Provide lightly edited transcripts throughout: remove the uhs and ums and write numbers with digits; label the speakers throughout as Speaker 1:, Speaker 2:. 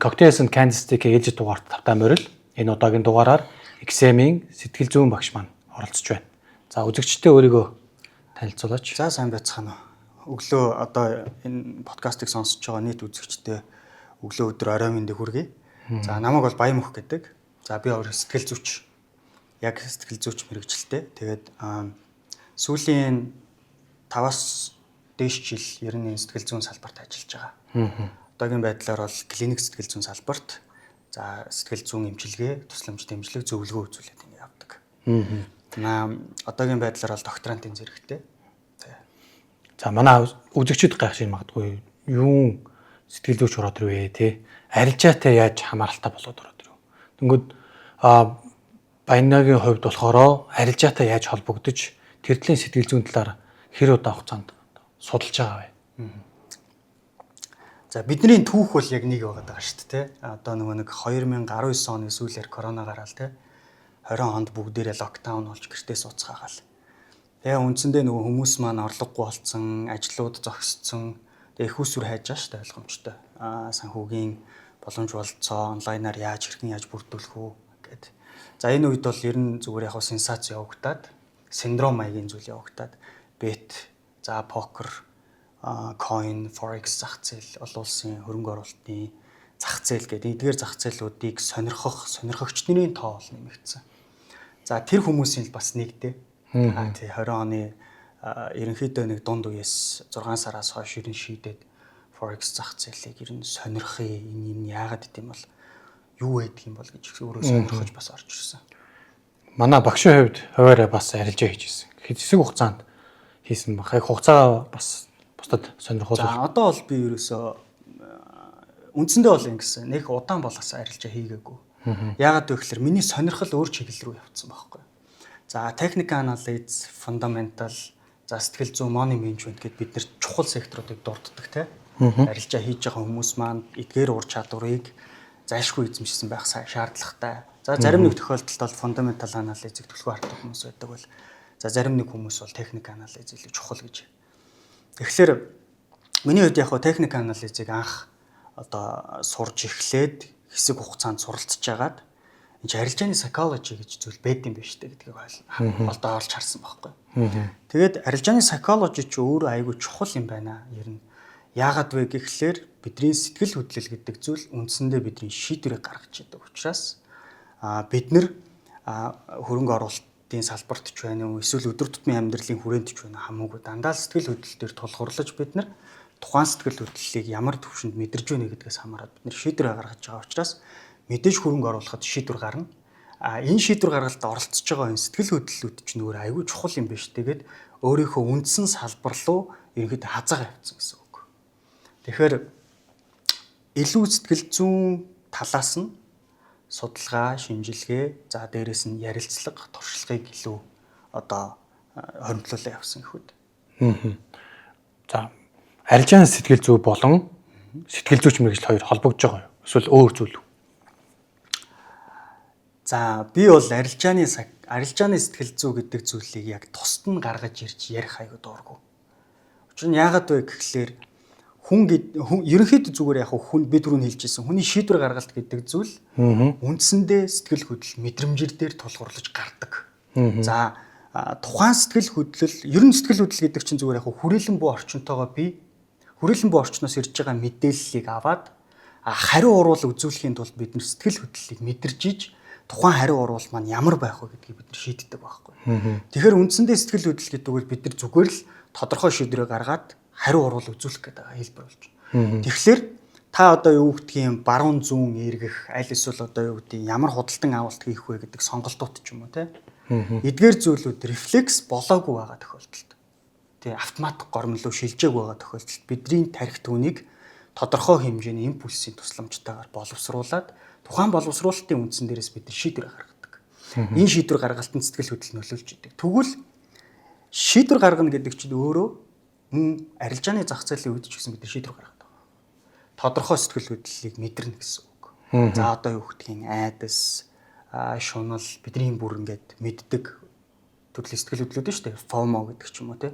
Speaker 1: Cocktails and Candlestick ээлжид дугаарт тавтай морил. Энэ удаагийн дугаараар XM-ийн сэтгэл зүйн багш маань оролцож байна. За үзэгчдээ өөрийгөө танилцуулаач.
Speaker 2: За сайн байцгаана уу. Өглөө одоо энэ подкастыг сонсож байгаа нийт үзэгчдээ өглөө өдөр орой мэндийг хүргэе. За намайг бол Баян Мөх гэдэг. За би өөр сэтгэл зүйч. Яг сэтгэл зүйч мэрэгчлээ. Тэгээд сүүлийн 5-аас дээш жил ер нь сэтгэл зүйн салбарт ажиллаж байгаа. Одоогийн байдлаар бол клиник сэтгэл зүйн салбарт за сэтгэл зүйн эмчилгээ, тусламж дэмжлэг, зөвлөгөө үзүүлээд ингэ явдаг. Одоогийн байдлаар бол докторантын зэрэгтэй.
Speaker 1: За манай үзэгчид гайхшин магадгүй юу сэтгэл зүйч ороод ирвэ те. Арилжаатай яаж хамааралтай болоод ороод ирв. Тэнгүүд Баянагийн хувьд болохоор арилжаатай яаж холбогдож тэрдлийн сэтгэл зүйн талаар хэр удаан хугацаанд судалж байгаа вэ?
Speaker 2: За бидний түүх бол яг нэг байгаа шүү дээ. Одоо нэг 2019 оны сүүлээр корона гараал те. 20 онд бүгдээрээ локдаун болж гэртээ сууцгаагаал. Тэгээ үндсэндээ нөгөө хүмүүс маань орлогогүй болцсон, ажлууд зогссон. Тэгээ их усүр хайж байгаа шүү дээ ойлгомжтой. Санхүүгийн боломж болцоо, онлайнаар хэрхэн яаж бүрдүүлэх үү гэд. За энэ үед бол ер нь зүгээр яг сенсац явагдаад, синдром маягийн зүйл явагдаад, бет, за покер, coin, forex зах зээл, олон улсын хөрөнгө оруулалтын зах зээл гэдэг эдгээр зах зээлүүдийг сонирхогчдын тоо бол нэмэгдсэн. За тэр хүмүүсийн бас нэгдээ. Тий 20 оны ерөнхийдөө нэг дунд үеэс 6 сараас хойш ер нь шийдээд forex зах зээлийг ер нь сонирхъя. Энэ яагаад гэдэм бол юу байдаг юм бол гэж өөрөө сонирхож бас орж ирсэн.
Speaker 1: Манай багшийн хувьд хуваараа бас арилжаа хийж ирсэн. Хэсэг хугацаанд хийсэн баг. Яг хугацаа бас бусдад сонирхол.
Speaker 2: За одоо бол би ерөөсөө үндсэндээ бол ингэсэн. Нэг удаан болгоос арилжаа хийгээгүй. Яагаад вэ гэхээр миний сонирхол өөр чиглэл рүү явцсан байхгүй. За technical analysis, fundamental, за сэтгэл зүйн money management гэдээ бид нэр чухал секторуудыг дурддаг те. Арилжаа хийж байгаа хүмүүс маань эдгээр ур чадварыг зайлшгүй эзэмшсэн байх шаардлагатай. За зарим нэг тохиолдолд бол fundamental analysis-ийг төлхөө харддаг хүмүүс байдаг бол за зарим нэг хүмүүс бол technical analysis илүү чухал гэж. Тэгэхээр миний хувьд яг technical analysis-ийг анх одоо сурж эхлээд хэсэг хугацаанд суралцж агаад энэ арилжааны psychology гэж зүйл байд юм байна шүү дээ гэдгийг олдоо олж харсан байхгүй. Тэгээд арилжааны psychology ч өөрөө айгүй чухал юм байна. Ер нь яагаад вэ гэхлээр бидний сэтгэл хөдлөл гэдэг зүйл үндсэндээ бидний шийдвэрийг гаргаж яадаг учраас бид нэр хөрөнгө оруулалтын салбарт ч байна уу эсвэл өдөр тутмын амьдралын хүрээнд ч байна хамаагүй дандаа сэтгэл хөдлөл дээр тулгуурлаж бид нар тухайн сэтгэл хөдлөлийг ямар төвшөнд мэдэрж байна гэдгээс хамаарат бид нар шийдвэр гаргаж байгаа учраас мэдээж хөрөнгө оруулахад шийдвэр гарна. Энэ шийдвэр гаргалтад оролцож байгаа энэ сэтгэл хөдлөлүүд чинь өөр айгүй чухал юм биш. Тэгээд өөрийнхөө үндсэн салбар руу ерөнхийдөө хазаагаа явуулсан гэсэн үг. Тэгэхээр илүү сэтгэл зүйн талаас нь судалгаа, шинжилгээ, за дээрэс нь ярилцлага, туршлагыг илүү одоо хоригдлуулаа явсан гэхүүд.
Speaker 1: За арилжааны сэтгэл зүй болон сэтгэл зүйч мэргэжил хоёр холбогдож байгаа юу? Эсвэл өөр зүйл үү?
Speaker 2: За би бол арилжааны сэтгэл зүй гэдэг зүйлийг яг тусад нь гаргаж ирж ярих аягүй дуургүй. Учир нь яагаад вэ гэхлээр хүн ерөнхийдөө зүгээр яг хүн бид түрүүн хэлжсэн хүний шийдвэр гаргалт гэдэг зүйл үндсэндээ сэтгэл хөдлөл мэдрэмжээр дээр тулгуурлаж гардаг. За тухайн сэтгэл хөдлөл ер нь сэтгэл хөдлөл гэдэг чинь зүгээр яг хүрээлэн буй орчинтойгоо би хүрээлэн буй орчноос ирж байгаа мэдээллийг аваад хариу уруул үзүүлэхийн тулд бид нар сэтгэл хөдлөлийг мэдэрж иж тухайн хариу уруул маань ямар байх вэ гэдгийг бид нар шийддэг байхгүй. Тэгэхээр үндсэндээ сэтгэл хөдлөл гэдэг нь бид нар зүгээр л тодорхой шийдвэрээ гаргаад хариу уруул үзүүлэх гэдэг хэлбэр болж байна. Тэгэхээр та одоо юу гэдгийг баруун зүүн эргэх аль эсвэл одоо юу гэдгийг ямар худалдан авалт хийх вэ гэдэг сонголтууд ч юм уу те. Эдгээр зүйлүүд рефлекс болоогүй байгаа тохиолдолд. Тэ автомат гормон руу шилжээгүй байгаа тохиолдолд бидний тархи түүнийг тодорхой хэмжээний импульсийн тусламжтайгаар боловсруулад тухайн боловсруулалтын үндсэн дээрээс бид шийдвэр гаргадаг. Энэ шийдвэр гаргалтанд сэтгэл хөдлөл нөлөөлж идэг. Тэгвэл шийдвэр гаргана гэдэг чинь өөрөө арилжааны зах зээлийн үед ч гэсэн бид шийдвэр гаргадаг. Тодорхой сэтгэл хөдлөлийг мэдэрнэ гэсэн үг. За одоо юу гэдгийг айдас, шунал бидний бүр ингээд мэддэг төрлийн сэтгэл хөдлөлүүд шүү дээ. FOMO гэдэг ч юм уу те.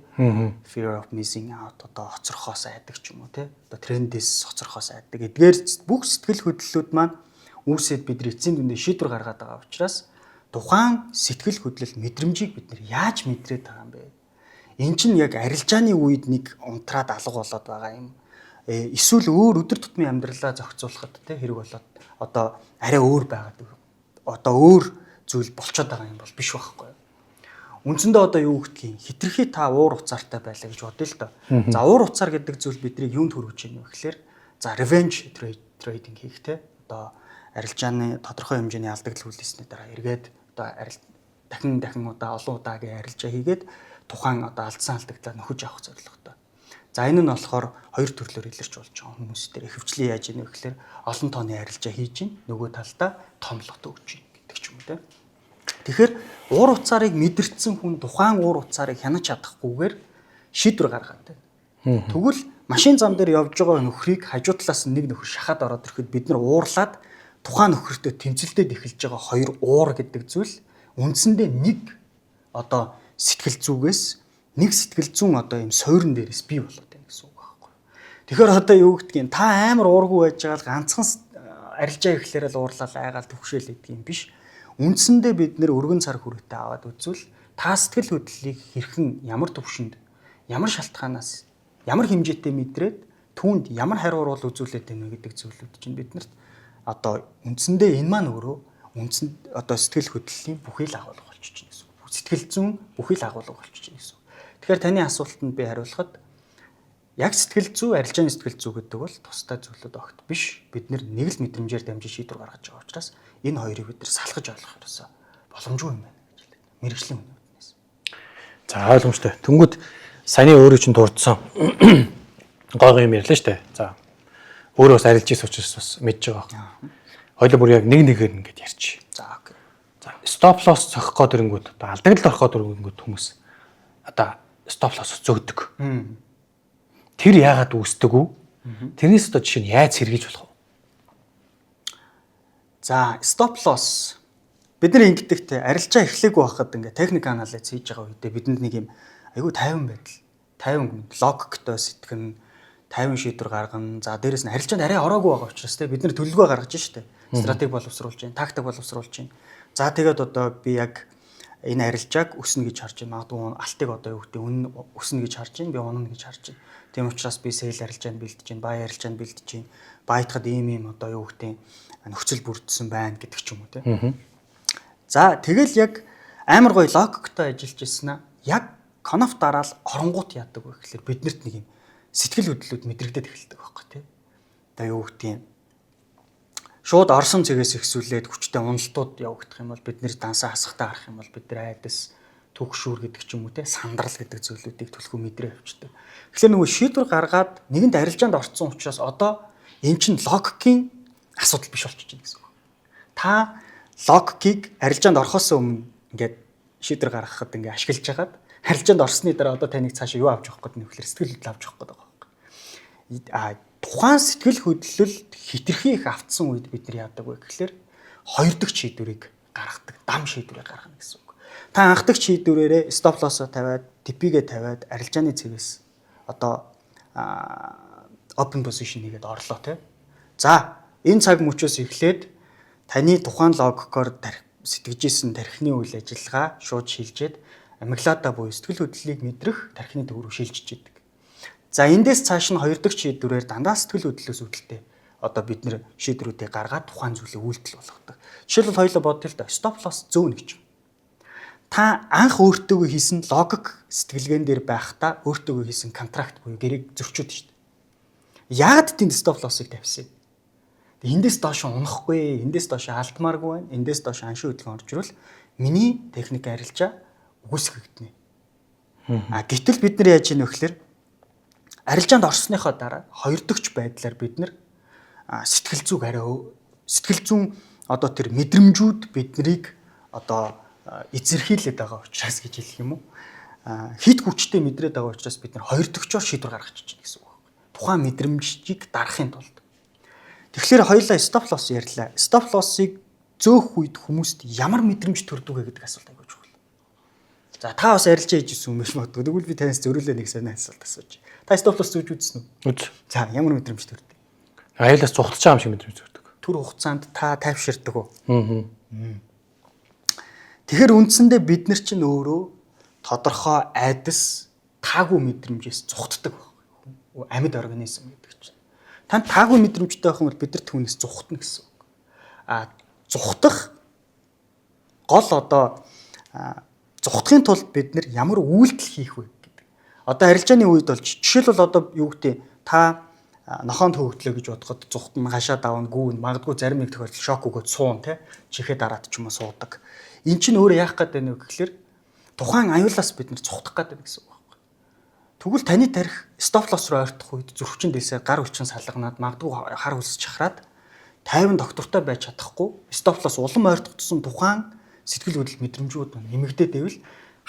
Speaker 2: Fear of missing out одоо хоцрохоос айдаг ч юм уу те. Одоо трендээс хоцрохоос айдаг. Эдгээр бүх сэтгэл хөдлөлүүд маань үүсээд бидний эцсийн дүндээ шийдвэр гаргаад байгаа учраас тухайн сэтгэл хөдлөл мэдрэмжийг бид нэр яаж мэдрээд байгаа юм бэ? Эн чинь яг арилжааны үед нэг унтраад алга болоод байгаа юм. Эсвэл өөр өдөр тутмын амьдралаа зохицуулахад те хэрэг болоод одоо арай өөр байгаад одоо өөр зүйл болчиход байгаа юм бол биш байхгүй. Үндсэндээ одоо юу гэдгийг хитрхи та уур уцаартай байлаа гэж бодъё л доо. За уур уцаар гэдэг зүйл биднийг юунд хүргэж байна вэ гэхээр за revenge trading хийх те одоо арилжааны тодорхой хэмжээний алдагдал хүлээсний дараа эргээд одоо дахин удаа олон удаагийн арилжаа хийгээд тухайн одоо алдсан алдагдлаа нөхөж авах зорилготой. За энэ нь болохоор хоёр төрлөөр илэрч болж байгаа хүмүүс дээр ихэвчлэн яаж ийнэ вэ гэхээр олон тооны арилжаа хийж ийн нөгөө талдаа томлогт өгч ийн гэдэг ч юм уу те. Тэгэхээр уур уцаарыг мэдэрсэн хүн тухайн уур уцаарыг хянаж чадахгүйгээр шийдвэр гаргаад байна. Тэгвэл машин зам дээр явж байгаа нөхрийг хажуу талаас нь нэг нөхөр шахаад ороод ирэхэд бид нар уурлаад тухайн нөхөртөө тэмцэлдээд эхэлж байгаа хоёр уур гэдэг зүйл үндсэндээ нэг одоо сэтгэл зүгээс нэг сэтгэл зүүн одоо юм сойрон дээрээс бий болоод байна гэсэн үг байхгүй. Тэгэхээр одоо юу гэдгийг та амар уургүй байж байгаа л ганцхан арилжаа ихлээрээ л уурлал айгаал төвшөөл гэдэг юм биш. Үндсэндээ бид нэр өргөн цар хүрээтэй аваад үзвэл та сэтгэл хөдлөлийг хэрхэн ямар төвшөнд ямар шалтгаанаас ямар хэмжээтэй мэдрээд түүнд ямар хариу урвал үзүүлээд байна гэдэг зүйлүүд чинь биднэрт одоо үндсэндээ энэ маань өөрөө үндсэнд одоо сэтгэл хөдлөлийн бүхий л агуулга болчихж байна гэсэн үг. Сэтгэл зүйн бүхий л агуулга болчихж байна гэсэн үг. Тэгэхээр таны асуултанд би хариулахад яг сэтгэл зүй, арилжааны сэтгэл зүй гэдэг бол тусдаа зүйлүүд огт биш. Бид нэг л мэдрэмжээр дамжин шийдвэр гаргаж байгаа учраас энэ хоёрыг бид нар салгаж ойлгох ерөөсөө боломжгүй юм байна гэж хэлдэг. Мэргэжлийн үнээс.
Speaker 1: За ойлгомжтой. Тэнгүүд саяны өөрөө чинь дурдсан гой юм ярьлаа штэ. За өөрөө бас арилж ийс учраас бас мэдж байгаа. Хоёул бүр яг нэг нэгээр ингэж ярьчих.
Speaker 2: За окей.
Speaker 1: За стоп лосс зохих гээд ирэнгүүт одоо алдагдал орох гээд ирэнгүүт хүмүүс одоо стоп лосс зөгдөг. Тэр яагаад үүсдэг вэ? Тэрнээс одоо жишээ нь яаж сэргийлж болох вэ?
Speaker 2: За стоп лосс бид нар ингэдэгтэй арилжаа эхлэегүй байхад ингээ техник анализ хийж байгаа үедээ бидэнд нэг юм айгүй тайван байдал, тайван логиктой сэтгэн, тайван шийдвэр гаргана. За дээрэс нь арилжаанд арай ороогүй байгаа учраас те бид нар төлөвлөгөө гаргаж штэ. Стратеги боловсруулж байна, тактик боловсруулж байна. За тэгээд одоо би яг энэ арилжааг өснө гэж харж байна. Магадгүй алтыг одоо юу гэдэг үнэн өснө гэж харж байна. Би унана гэж харж байна. Тийм учраас би сейл арилжаанд бэлдэж байна, бай арилжаанд бэлдэж байна. Баятахад ийм одоо юу гэдэг нөхцөл бүрдсэн байна гэдэг ч юм уу те. За тэгэл яг амар гоё логиктой ажиллаж ирсэн аа. Яг конов дараал оронгууд яадаг вэ гэхээр биднэрт нэг юм сэтгэл хөдлөлүүд мэдрэгдээд эхэлдэг байхгүй тий. Одоо юу гэдэг шууд орсон цэгээс ихсүүлээд хүчтэй уналтууд явагдах юм бол бид нэр дансаа хасахтаа гарах юм бол бид нар айдас түгшүүр гэдэг ч юм уу те сандрал гэдэг зүйлүүдийг төлхөө мэдрээ авчдаг. Тэгэхээр нөгөө шийдвэр гаргаад нэгэнд арилжаанд орцсон учраас одоо эн чинь логикийн асуудал биш болчихж байна гэсэн үг. Та логикийг арилжаанд орохоос өмнө ингээд шийдвэр гаргахад ингээд ашиглаж хагаад арилжаанд орсны дараа одоо таныг цаашаа юу авч явах гэдэг нөхлөр сэтгэл хөдлөл авч явах гэдэг байгаа юм. Тухайн сэтгэл хөдлөлд хитрхи их автсан үед бид нар яадаг вэ гэхээр хоёр дахь шийдвэрийг гаргадаг, дам шийдвэрийг гаргана гэсэн үг. Та анх дахь шийдвэрээрээ стоп лоссоо тавиад, TP-гээ тавиад арилжааны цэгээс одоо open position хийгээд орлоо тий. За, энэ цаг мөчөөс эхлээд таны тухайн логикоор сэтгэж исэн тархины үйл ажиллагаа шууд шилжээд амиглада буюу сэтгэл хөдлөлийг мэдрэх тархины төв рүү шилжиж идэг. За эндээс цааш нь хоёр дахь шийдвэрээр дандаа сэтгэл хөдлөлөөс үүдэлтэй одоо бид нэр шийдвэрүүдийг гаргаад тухайн зүйлийг үйлдэл болгодог. Жишээлбэл хоёулаа бодъё л да. Stop loss зөөнө гэж. Та анх өөртөөгөө хийсэн логик сэтгэлгээн дээр байхдаа өөртөөгөө хийсэн контракт буюу гэрээг зөрчөөд шүү дээ. Яагаад тэнд stop loss-ыг тавьсан? Эндээс доош унахгүй, эндээс доош алдмааргүй байна. Эндээс доош аншин хөдөлгөөн орж ирвэл миний техник арилжаа үгүйсгэгдэнэ. Гэтэл бид нар яаж ийм вэ гэхээр арилжаанд орсныхоо дараа хоёр дахь байдлаар бид нар сэтгэл зүг арай сэтгэл зүүн одоо тэр мэдрэмжүүд биднийг одоо эзэрхийлээд байгаа учраас гэж хэлэх юм уу? Хит хүчтэй мэдрээд байгаа учраас бид нар хоёр дахьчоор шийдвэр гаргаж чинь гэсэн үг байна. Тухайн мэдрэмжийг дарахын тулд. Тэгэхээр хоёулаа стоп лосс ярьлаа. Стоп лоссыг зөөх үед хүмүүст ямар мэдрэмж төрдөг вэ гэдэг асуулт айгууж байна. За та бас арилжаа хийж ирсэн юм биш магадгүй. Тэгвэл би танаас зөрүүлээ нэг сайн асуулт асууж. Та стоп лосс зүүж үзсэн үү?
Speaker 1: Үз.
Speaker 2: За ямар мэдрэмж төрдөг?
Speaker 1: Аюулаас цухалж байгаа юм шиг мэдрэмж төрдөг.
Speaker 2: Түр хугацаанд та тайвширдаг уу?
Speaker 1: Аа.
Speaker 2: Тэгэхээр үндсэндээ бид нар чинь өөрөө тодорхой айдас таагүй мэдрэмжээс зүхтдэг байхгүй. Амьд организм гэдэг чинь. Танд таагүй мэдрэмжтэй байх юм бол бид нар түүнээс зүхтна гэсэн үг. Зүхтах гол одоо зүхтахын тулд бид нар ямар үйлдэл хийх вэ гэдэг. Одоо арилжааны үед бол жишээлбэл одоо юу гэдэг та нохоонд хөвгдлөө гэж бодоход зүхтэн хашаа давна гүүн магадгүй зарим нэг тохиолдолд шок өгөөд суун те чихээ дараад ч юм уу суудаг. Эн чинь өөрөө яах гээд байна вэ гэхэлэр тухайн аюулаас бид нар цухтах гээд байна гэсэн үг байхгүй. Тэгвэл таны тарих стоп лосс руу ойртох үед зүрхчин дэсээр гар хүчин салганаад магадгүй хар хөлс чахраад 50 доктортой байж чадахгүй стоп лосс улам ойртох тусам тухайн сэтгэл хөдлөл мэдрэмжүүд нэмэгдээд байвал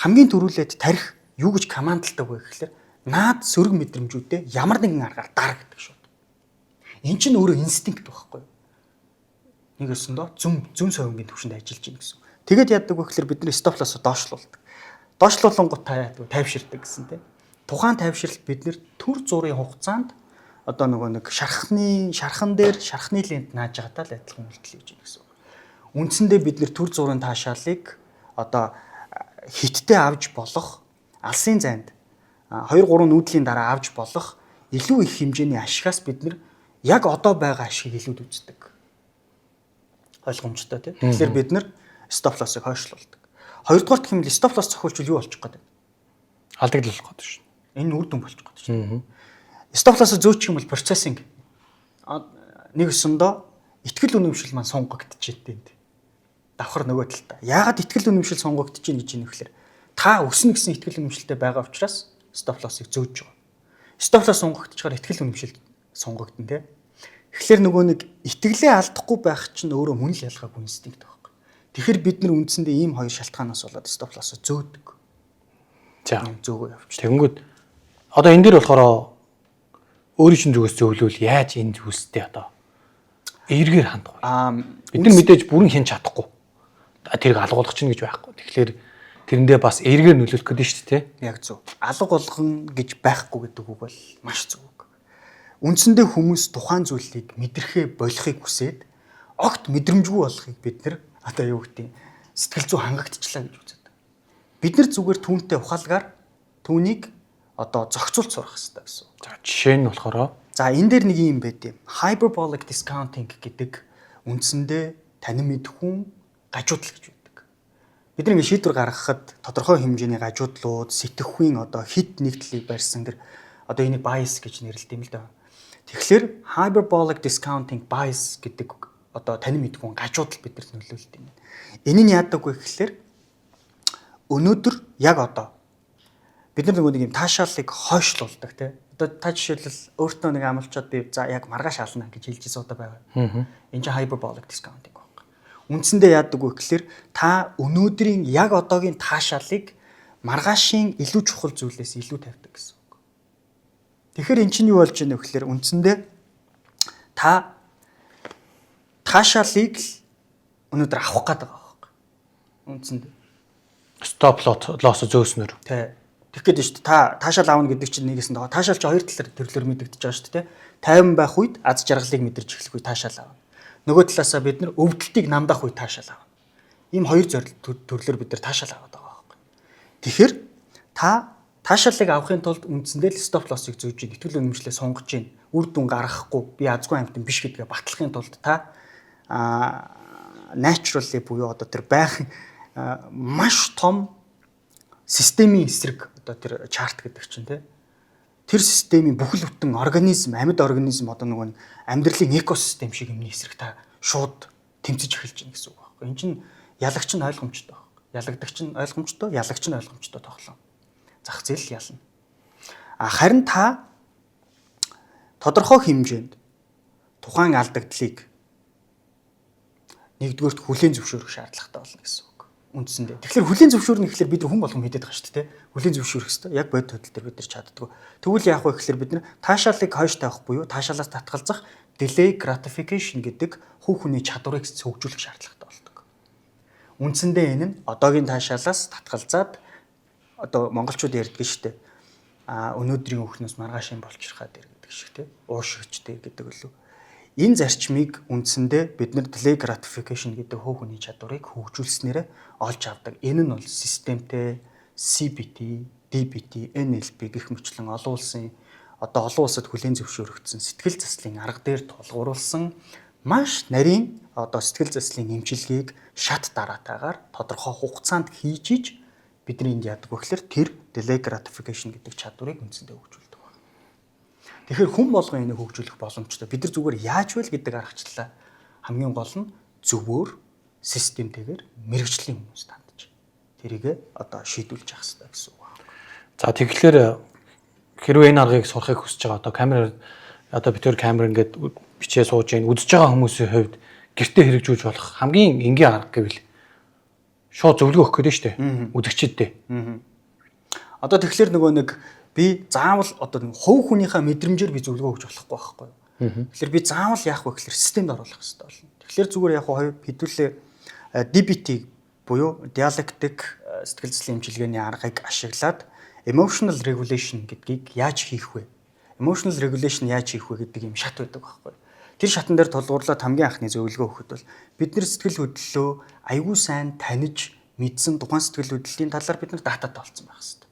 Speaker 2: хамгийн түрүүлээд тарих юу гэж командалдаг вэ гэхэлэр наад сөрөг мэдрэмжүүдээ ямар нэгэн аргаар дар гэдэг шүү. Эн чинь өөрөө инстинкт байхгүй юу? Нэг өсөндөө зүм совингийн төвшөнд ажиллаж байна гэсэн. Тэгээд яадаг вэ гэхэлэр бид нэр стоп лоссоо доошлуулдаг. Доошлуулангууд та яадаг тайвширдаг гэсэн тийм. Тухайн тайвшралт бид нэр төр зургийн хугацаанд одоо нэг шархан дээр шархны лент нааж байгаатай л адилхан үйлдэл хийж байна гэсэн. Үндсэндээ бид нэр төр зургийн таашаалыг одоо хиттэй авч болох алсын зайд 2-3 нүүдлийн дараа авч болох илүү их хэмжээний ашигаас бид нэр яг одоо байгаа ашиг илүүд үздэг. Ойлгомжтой тийм. Тэгэхээр бид нэр стоп лоссыг хойшлуулдаг. Хоёрдугаар гэх юм л стоп лосс зохиолчвол юу болчих гээд байна?
Speaker 1: Алдагдлах гээд шүү.
Speaker 2: Энэ үр дүн болчих гээд шүү. Стоп лоссоо зөөчих юм бол процессинг нэг өсөндөө ихтгэл үнэмшил маань сунгагдчихээн дээ. Давхар нөгөө талтай. Яагаад ихтгэл үнэмшил сунгагдчихээн гэж юм нэхлээр та өснө гэсэн ихтгэл үнэмшилтэй байгаа учраас стоп лоссыг зөөж байгаа. Стоп лосс сунгагдчихаар ихтгэл үнэмшил сунгагдана тий. Тэгэхээр нөгөө нэг итгэлээ алдахгүй байх чинь өөрөө мөн л ялгаагүй инстинкт байхгүй. Тэгэхээр бид нар үндсэндээ ийм хоёр шалтгаанаас болоод стоп лоссоо зөөдөг.
Speaker 1: За
Speaker 2: зөөгөө явчих.
Speaker 1: Тэгэнгүүт одоо энэ дээр болохоор өөрийн чинь зүгээс зөвлөвөл яаж энэ зүйлстэй одоо эргээр хандах вэ? Бид нар мэдээж бүрэн хэн чадахгүй. Тэрийг алгуулах чинь гэж байхгүй. Тэгэхээр тэрэндээ бас эргээр нөлөөлөх гэдэг нь шүү дээ.
Speaker 2: Яг зөв. Алга болгоно гэж байхгүй гэдэг үг бол маш зөв үг. Үндсэндээ хүмүүс тухайн зүйлийг мэдрэхээ болохыг хүсээд огт мэдрэмжгүй болохыг бид нар одоо юу гэдэг сэтгэл зүй хангагдчихлаа гэж үздэг. Бид нар зүгээр түүнтэй ухаалгаар түүнийг одоо зохицуулт сурах хэрэгтэй гэсэн.
Speaker 1: За жишээ нь болохоор
Speaker 2: энэ дээр нэг юм байт юм. Hyperbolic discounting гэдэг үндсэндээ танин мэдхүүн гажуудал гэж байдаг. Бид нэг шийдвэр гаргахад тодорхой хэмжээний гажуудлууд, сэтгэхүйн одоо хит нэгдлийг барьсан тэр одоо энийг bias гэж нэрлэдэг юм л да. Тэгэхээр hyperbolic discounting bias гэдэг одоо танин мэдхүүн гажуудал бидэрт нөлөөлдөг юм. Энэ нь яадаг вэ гэхээр өнөөдөр яг одоо бид нар нэг юм таашааллыг хойшлуулдаг тий. Одоо та жишээлбэл өөртөө нэг амлчаад би за яг маргааш ална гэж хэлж байгаа удаа байгаа. Энэ чинь hyperbolic discounting байна. Үндсэндээ яадаг вэ гэхээр та өнөөдрийн яг одоогийн таашааллыг маргаашийн илүү чухал зүйлээс илүү тавьдаг гэсэн үг. Тэгэхээр эн чинь юу болж байна вэ гэхээр үндсэндээ та таашаалыг л өнөөдөр авах гээд байгаа байхгүй. Үндсэндээ
Speaker 1: стоп лосс зөөснөр.
Speaker 2: Тэ. Тэгэх гээд шүү дээ. Та таашаал аавна гэдэг чинь нэгээс нь таашаал чи хоёр талаар төрлөөр мэдэгдэж байгаа шүү дээ. 50 байх үед аз жаргалыг мэдэрч эхлэх үе таашаал аавна. Нөгөө талаасаа бид нар өвдөлтийг намдах үе таашаал аавна. Ийм хоёр төрлөөр бид нар таашаал аваад байгаа байхгүй. Тэгэхээр та таашаалыг авахын тулд үндсэндээ л стоп лоссыг зөөж ийн, итгэл үнэмшлээ сунгаж ийн, үр дүн гаргахгүй би азгүй амьтан биш гэдгээ батлахын тулд та naturally буюу одоо тэр байх маш том системийн эсрэг одоо тэр чарт гэдэг чинь тэр системийн бүхэл бүтэн организм, амьд организм одоо нөгөө амьдралын экосистем шиг юмний эсрэг та шууд тэмцэж эхэлж байна гэсэн үг байхгүй. Энэ чинь ялагч нь ойлгомжтой байхгүй. Ялагдагч нь ойлгомжтой, ялагч нь ойлгомжтой тоглоом. Зах зээл ялна. Харин та тодорхой хэмжээнд тухайн алдагдлыг нэгдүгээрт хүлээн зөвшөөрөх шаардлагатай болно гэсэн үг. Үндсэндээ. Тэгэхээр хүлээн зөвшөөрнө гэхэлэр бид хүн болгон мэдээд байгаа шүү дээ. Хүлээн зөвшөөрөх хэрэгтэй. Яг бод хөдөл төр бид нар чаддгүй. Тэгвэл яах вэ гэхэлэр бид нар таашаалыг хойш тавих буюу таашаалаас татгалзах delay gratification гэдэг хувь хүний чадварыг хөгжүүлэх шаардлагатай болдог. Үндсэндээ энэ нь одоогийн таашаалаас татгалзаад одоо монголчууд ярьдаг шүү дээ. Өнөөдрийн хүүхнээс маргаашийн болчихрахад ир гэдэг шиг те. Уушигчтэй гэдэг үлээ. Энэ зарчмыг үндсэндээ бид нар delay gratification гэдэг хөв хүний чадварыг хөгжүүлснээр олж авдаг. Энэ нь бол системтэй CBT, DBT, NLP гэх мэтлэн олон улсын одоо олон улсад хүлээн зөвшөөрөгдсөн сэтгэл заслын арга дээр тулгуурласан маш нарийн одоо сэтгэл заслын эмчилгээг шат дараатаагаар тодорхой хугацаанд хийж иж бидний энд яадаг вэ гэхээр тэр delay gratification гэдэг чадварыг үндсэндээ хөгжүүлдэг байна. Тэгэхээр хүн болгон энийг хөгжүүлэх боломжтой. Бид нар зүгээр яаж вэ гэдэг аргачлалаа хамгийн гол нь зөвөр системтэйгээр мэрэгжлийн хүмүүст хандж тэрийг одоо шийдүүлж явах хэрэгтэй гэсэн үг байна.
Speaker 1: За тэгэхээр хэрвээ энэ аргыг сурахыг хүсэж байгаа одоо камер одоо битүүр камер ингээд бичээ сууж ийн үзэж байгаа хүмүүсийн хувьд гэртээ хэрэгжүүлж болох хамгийн энгийн арга гэвэл шууд зөвлөгөө өгөх гэдэг нь шүү дээ. Үзэгчдэд.
Speaker 2: Одоо тэгэхээр нөгөө нэг би заавал одоо хувь хүнийхээ мэдрэмжээр би зөвлөгөө өгч болохгүй байхгүй юу? Тэгэхээр би заавал яах вэ гэхээр системд оруулах хэрэгтэй болно. Тэгэхээр зүгээр яг хэдүүлээ DBT буюу диалектик сэтгэл заслын эмчилгээний аргыг ашиглаад emotional regulation гэдгийг яаж хийх вэ? Emotional regulation яаж хийх вэ гэдэг юм шат байдаг байхгүй юу? Тэр шатан дээр тулгуурлаад хамгийн анхны зөвлөгөө өгөхөд бол бид нар сэтгэл хөдлөлөө аягүй сайн таних мэдсэн тухайн сэтгэл хөдлөлийн талаар бид нар дататай болсон байх хэрэгтэй.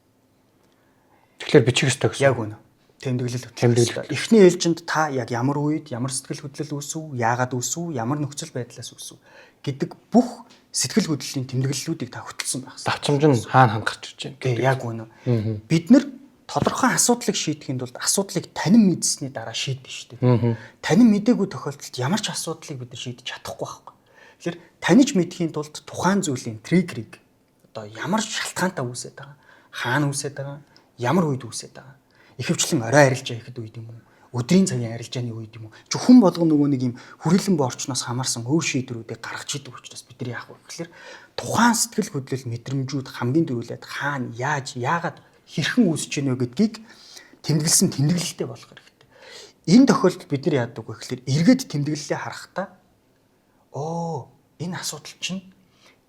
Speaker 1: Тэгэхээр бичих ёстой гэсэн.
Speaker 2: Яг үнэ. Тэмдэглэл. Эхний ээлжинд та яг ямар үед ямар сэтгэл хөдлөл үүсв, яагаад үүсв, ямар нөхцөл байдлаас үүсв гэдэг бүх сэтгэл хөдлөлийн тэмдэглэлүүдийг та хөтлсөн байх хэрэгтэй.
Speaker 1: Давчамж нь хаана хангах гэж байна.
Speaker 2: Яг үнэ. Бид нар тодорхой асуудлыг шийдэхэд бол асуудлыг танин мэдсэний дараа шийдэж шүү дээ. Танин мэдээгүй тохиолдолд ямар ч асуудлыг бид нар шийдэж чадахгүй байхгүй. Тэгэхээр таниж мэдхийн тулд тухайн зүйлийн триггерийг одоо ямар шалтгаантай үүсээд байгаа, хаана үүсээд байгаа, ямар үед үүсээд байгаа. Ихэвчлэн орой арилжаа ихэд үед юм уу? Өдрийн цагийн арилжааны үед юм уу? Хүн болгоно нөгөө нэг юм хүрээлэн боорчноос хамаарсан өв шийдвэрүүдийг гаргаж идэг учраас бид нар яах вэ гэхээр тухайн сэтгэл хөдлөл мэдрэмжүүд хамгийн дөрүүлээд хаана, яаж, яагаад хэрхэн үүсэж ийнө гэдгийг тэмдэглэсэн тэмдэглэлтэй болох хэрэгтэй. Энэ тохиолдолд бид нар яадаг вэ гэхээр эргээд тэмдэглэлээ харахтаа энэ асуудал чинь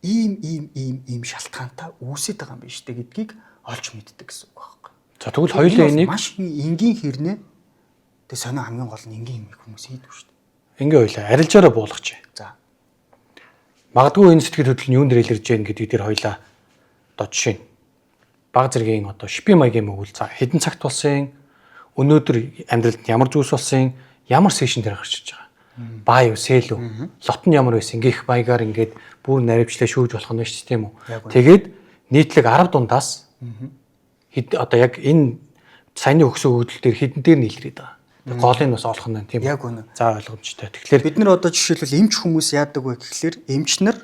Speaker 2: ийм шалтгаантай үүсэж байгаа юм биш үү гэдгийг олж мэддэг гэсэн үг байхгүй.
Speaker 1: За тэгвэл хоёулаа энийг
Speaker 2: маш энгийн хэрнээ тэг сонио хамгийн гол нь энгийн юм хүмүүс хийдэг шүү дээ.
Speaker 1: ингээ хоёулаа арилжаараа буулгач.
Speaker 2: За.
Speaker 1: Магадгүй энэ сэтгэл хөдлөл нь юунд илэрж гэн гэдгийг тэр хоёулаа одоо жишээ нь баг зэргийн одоо шипийн маягийн мөгөл за хэдэн цагт болсон өнөөдөр амьдралд ямар зүйлс болсон ямар сешн дээр гарч иж байгаа. Баа юу, сэл үү, лот нь ямар байсан ингээх маягаар ингээд бүр наривчлаа шүүж болох нь шүү дээ тийм үү. Тэгээд нийтлэг 10 дундаас одоо яг энэ саяны өгсөн өгөгдөл дээр хэдэн дээр нийлрээд байгаа. Тэгээд гол нь бас олох нь тийм үү.
Speaker 2: Яг үнэ.
Speaker 1: За ойлгомжтой. Тэгэхээр
Speaker 2: бид нар одоо жишээлбэл эмч хүмүүс яадаг вэ гэхэлэр эмч нар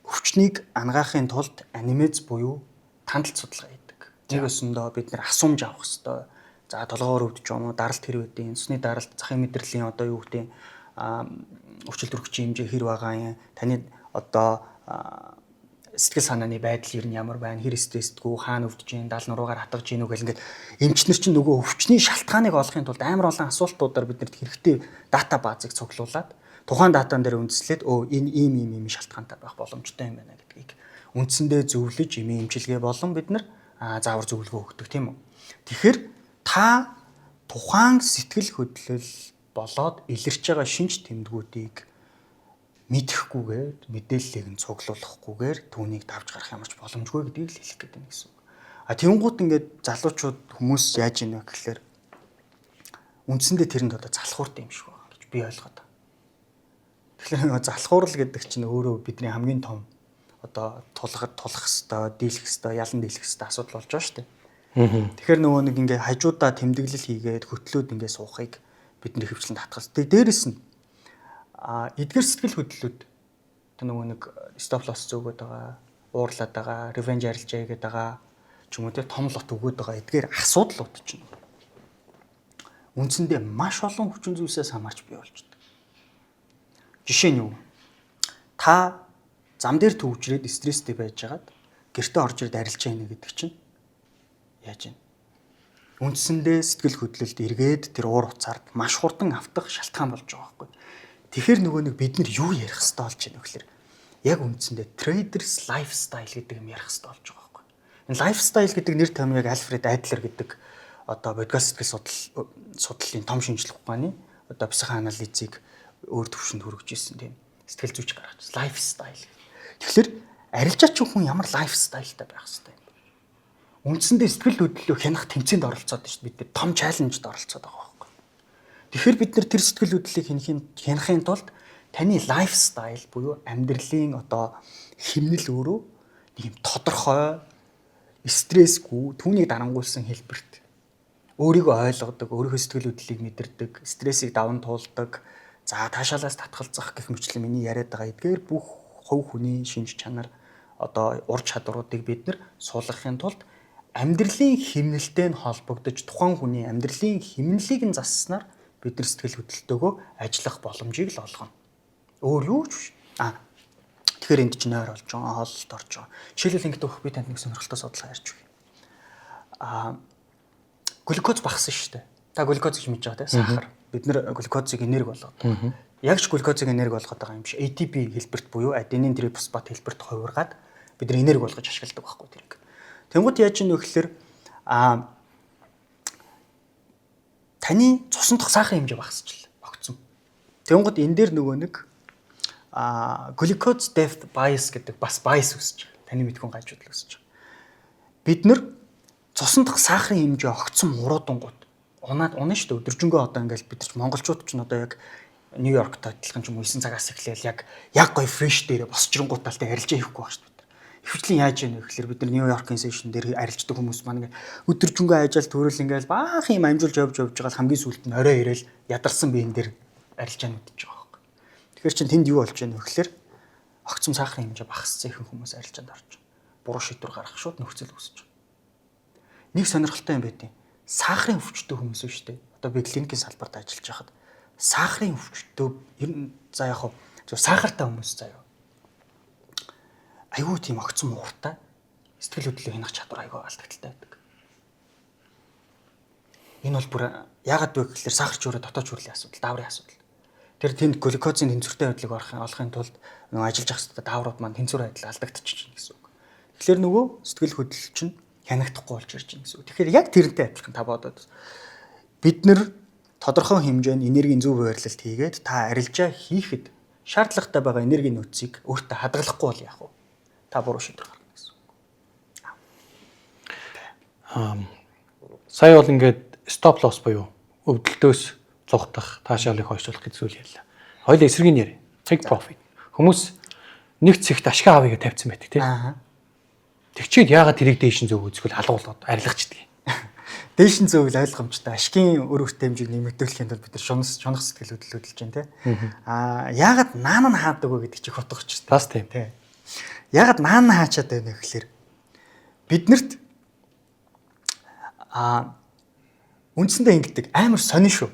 Speaker 2: өвчнийг ангаахын тулд анимез буюу тандалт судалгаа хийдэг. Нэг өсөндөө бид нар асуумж авах хэрэгтэй. За толгоор өвдөж юм уу, даралт хэр үүдийн, сүний даралт, захын мэдрэлийн одоо юу гэдэг өвчлөлт өргөчийн хэмжээ хэр байгаа юм. Таны одоо сэтгэл санааны байдал ер нь ямар байна, хэр стрессдгүү, хаана өвдөж юм, даал нуруугаар хатгаж гин үг гэл ингээд эмчнэр чинь нөгөө өвчний шалтгааныг олохын тулд амар олон асуултуудаар биднэрт хэрэгтэй дата баазыг цуглуулад тухайн датан дээр үндэслээд энэ ийм шалтгаантай байх боломжтой юм байна гэдгийг үндсэндээ зөвлөж эмчилгээ болон бид нар заавар зөвлөгөө өгдөг тийм үү. Тэгэхээр та тухайн сэтгэл хөдлөл болоод илэрч байгаа шинж тэмдгүүдийг мэдэхгүйгээр мэдээллийг нь цуглуулахгүйгээр түүнийг давж гарах ямарч боломжгүй гэдгийг л хэлэх гээд байна гэсэн үг. Тэнгуут ингээд залуучууд хүмүүс яаж ийнэ гэхээр үндсэндээ тэрэнд одоо залхууртай юм шиг байна гэж би ойлгоод байна. Тэгэхээр залхуурал гэдэг чинь өөрөө бидний хамгийн том одоо тулах хэвээр, дийлэх хэвээр, ялан дийлэх хэвээр асуудал болж байгаа шүү дээ. Тэгэхээр нөгөө нэг ингээ хажуудаа тэмдэглэл хийгээд хөтлөөд ингээ суухыг бидний хөвчлэн татгал. Дээрээс нь эдгээр сэтгэл хөдлөлүүд тэр нөгөө нэг стоп лосс зөөгöd байгаа, уурлаад байгаа, ревенж арилжаа хийгээд байгаа ч юм уу те том лот өгöd байгаа эдгээр асуудлууд чинь үндсэндээ маш олон хүчин зүйлсээс хамаарч бий болж байна. Жишээ нь юу? Та зам дээр төвжрээд стресстэй байжгаад гэртээ орж ирээд арилжаа хийнэ гэдэг чинь яаж вэ? Үндсэндээ сэтгэл хөдлөлд эргээд тэр уур уцаард маш хурдан автах шалтгаан болж байгаа байхгүй. Тэгэхээр нөгөө нэг бид нар юу ярих хэрэгтэй болж байна вэ гэхээр яг үндсэндээ traders lifestyle гэдэг юм ярих хэрэгтэй болж байгаа байхгүй. Энэ лайфстайл гэдэг нэр томьёог Альфред Адлер гэдэг одоо бодгал сэтгэл судлалын том шинжлэх ухааны одоо психоанализыг өөр төвшөнд хүргэж ирсэн тийм сэтгэл зүйч гаргаж лайфстайл. Тэгэхээр арилжаач хүн ямар лайфстайлтай байх хэрэгтэй юм бэ? Үндсэндээ сэтгэл хөдлөлөө хянах тэмцээнд оролцоод шүү дээ. Бид нэр том чаленжд оролцоод байгаа байхгүй. Тэгэхээр бид нар тэр сэтгэл хөдлөлийг хянахын тулд таны лайфстайл буюу амьдралын одоо хэмнэл өөрөө нэг юм тодорхой стрессгүй түүнийг дарангуулсан хэлбэрт өөрийгөө ойлгодог, өөрийнхөө сэтгэл хөдлөлийг мэдэрдэг, стрессийг даван туулдаг, за таашаалаас татгалзах гэх мэтлэн миний яриад байгаа эдгээр бүх хувь хүний шинж чанар одоо ур чадваруудыг бид нар суулгахын тулд амьдралын хэмнэлтэй нь холбогдож тухайн хүний амьдралын хэмнэлийг нь засснаар бид нар сэтгэл хөдлөлтөөгөө ажиллах боломжийг л олгоно. Өөр юу ч биш. Тэгэхээр энд чинь нойр болж байгаа, хооллолт орж байгаа. Жишээлбэл ингэж өгөх би танд нэг сонирхолтой судалгаа ярьж өгье. Глюкоз багассан шүү дээ. Та глюкоз гэж мэдж байгаа те сахар. Бид нэр глюкозыг энерги болгоод. Яг ч глюкозыг энерги болгоод байгаа юм биш. ATP хэлбэрт буюу аденин трифосфат хэлбэрт хувиргаад бид нар энерги болгож ашигладаг байхгүй тэрийг. Тэнгууд яаж ийм нөхлөр таны цусан дох сахарын хэмжээ багасчихлаа. Огцсон. Тэнгууд энэ дээр нөгөө нэг glucose death bias гэдэг бас bias үүсэж байгаа. Таны мэдхүн гажууд л үүсэж байгаа. Бид нар цусан дах сахарын хэмжээ огцсон муруудангууд унаа шүү дээ. Өдөржингөө одоо ингээл бид нар монголчууд ч одоо яг Нью-Йоркт адилхан ч юм уу 9 цагаас эхлээл яг гоё фреш дээрээ босчрангууталтай арилжаа хийхгүй байх шүү дээ. Ихэвчлэн яаж яах вэ гэхээр бид нар Нью-Йоркийн сешн дээр арилждаг хүмүүс маань ингээд өдөржингөө ажил төрөл ингээл баах юм амжуулж явж байгаа хамгийн сүүлд нь орой ирээл ядарсан биен дээр арилжаа нүдэж байгаа. Тэгэхээр чин тэнд юу болж байна вэ гэхээр огцом сахарын хэмжээ багассан ихэнх хүмүүс арилжаанд орж байна. Буруу шийдвэр гаргах шууд нөхцөл үүсэж байна. Нэг сонирхолтой юм байдیں۔ Сахарын өвчтөе хүмүүс шүү дээ. Одоо би клиникийн салбарт ажиллаж байхад сахарын өвчтөе ер нь за яг хөө зөв сахартай хүмүүс заяа. Айгүй тийм огцом ууртай сэтгэл хөдлөлөө хянах чадвар айгүй алдагдaltaй байдаг. Энэ бол бүр яагаад вэ гэхээр сахар ч өөрөө дотоод хүрлийн асуудал, дааврын асуудал. Тэр тэнд глюкозын тэнцвэртэй байдлыг олохын тулд нөгөө ажиллаж ах хэвээр дааврууд маань тэнцвэр байдал алдагдчихж байна гэсэн үг. Тэгэхээр нөгөө сэтгэл хөдлөл чинь хянагдахгүй болж ирж байна гэсэн үг. Тэгэхээр яг тэрнтэй адилхан та бодоод бид нар тодорхой хэмжээнд энергийн зөв хуваарлалт хийгээд та арилжаа хийхэд шаардлагатай байгаа энергийн нөөцийг өөртөө хадгалахгүй бол яах вэ? Та буруу шийдвэр гаргана гэсэн үг.
Speaker 1: Сая бол ингээд стоп лосс буюу өвдөлтөөс цугтах, таашаалыг хойшлуулах гэж зүйл ярьлаа. Хоёул эсрэг нь яри. Take profit. Хүмүүс нэг цэгт ашиг авъя гэж тавьсан байдаг тийм. Тэгчээд яагаад тэрийг дээш нь зөв үзвэл алгуулгаад арилгачдаг юм.
Speaker 2: Дээш нь зөв ойлгомжтой. Ашигын өр хүртэй хэмжээг нэмэгдүүлэхийн тулд бид нар шунах сэтгэл хөдлөлөж байна тийм. Яагаад наан нь хаадаг вэ гэдэг чих утга учиртай.
Speaker 1: Бас тийм.
Speaker 2: Яагаад наан нь хаачаад байна гэхээр биднэрт үндсэндээ ингэдэг амар сонин шүү.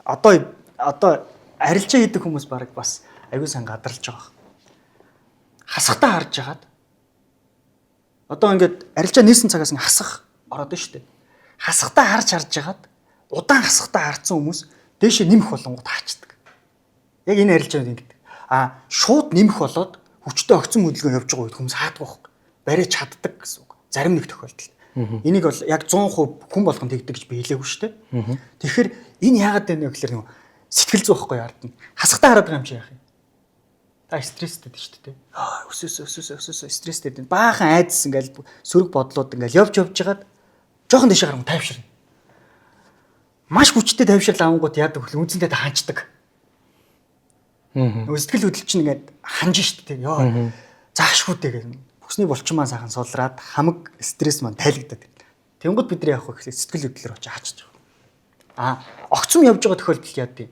Speaker 2: Одоо арилжаа хийдэг хүмүүс баг бас аюул сан гадарлаж байгаа. Хасахтаа харж хагаад одоо ингээд арилжаа нээсэн цагаас ингээ хасах ороод нь шүү дээ. Хасахтаа харж хагаад удаан хасахтаа харцсан хүмүүс дээшээ нэмэх болонгууд хаачдаг. Яг энэ арилжаанд ингэдэг. Шууд нэмэх болоод хүчтэй огцон хөдөлгөөн явж байгаа үед хүмүүс хааддаг байхгүй. Бариач чаддаг гэсэн үг. Зарим нэг тохиолдолд. Энийг бол яг 100% хүн болгонд тэгдэг гэж би хэлээгүй шүү дээ. Тэгэхээр энэ яагаад вэ гэхээр нэг сэтгэл зүй байхгүй яард нь. Хасахтаа хараад байгаа юм чи яах юм? Та стресстэй дээ шүү дээ. Өсөөс стресстэй дээ. Баахан айдас ингээл сөрөг бодлууд ингээл явж жагаад жоохон дэше гарсан тайвширна. Маш хүчтэй тайвширлаа ангууд яадаг хөл үнцэндээ та ханчдаг. Нөгөө сэтгэл хөдлөл чинь ингээд ханж штт тийм. Йоо заашгүй дээ гэх. Бүсний булчмаа сайхан сулраад хамаг стресс маань тайлагдаад байна. Тэнгууд бид нар явах гэхлээр сэтгэл хөдлөлөөр очиж хаачих. Огцом явж байгаа тохиолдолд яа дээ.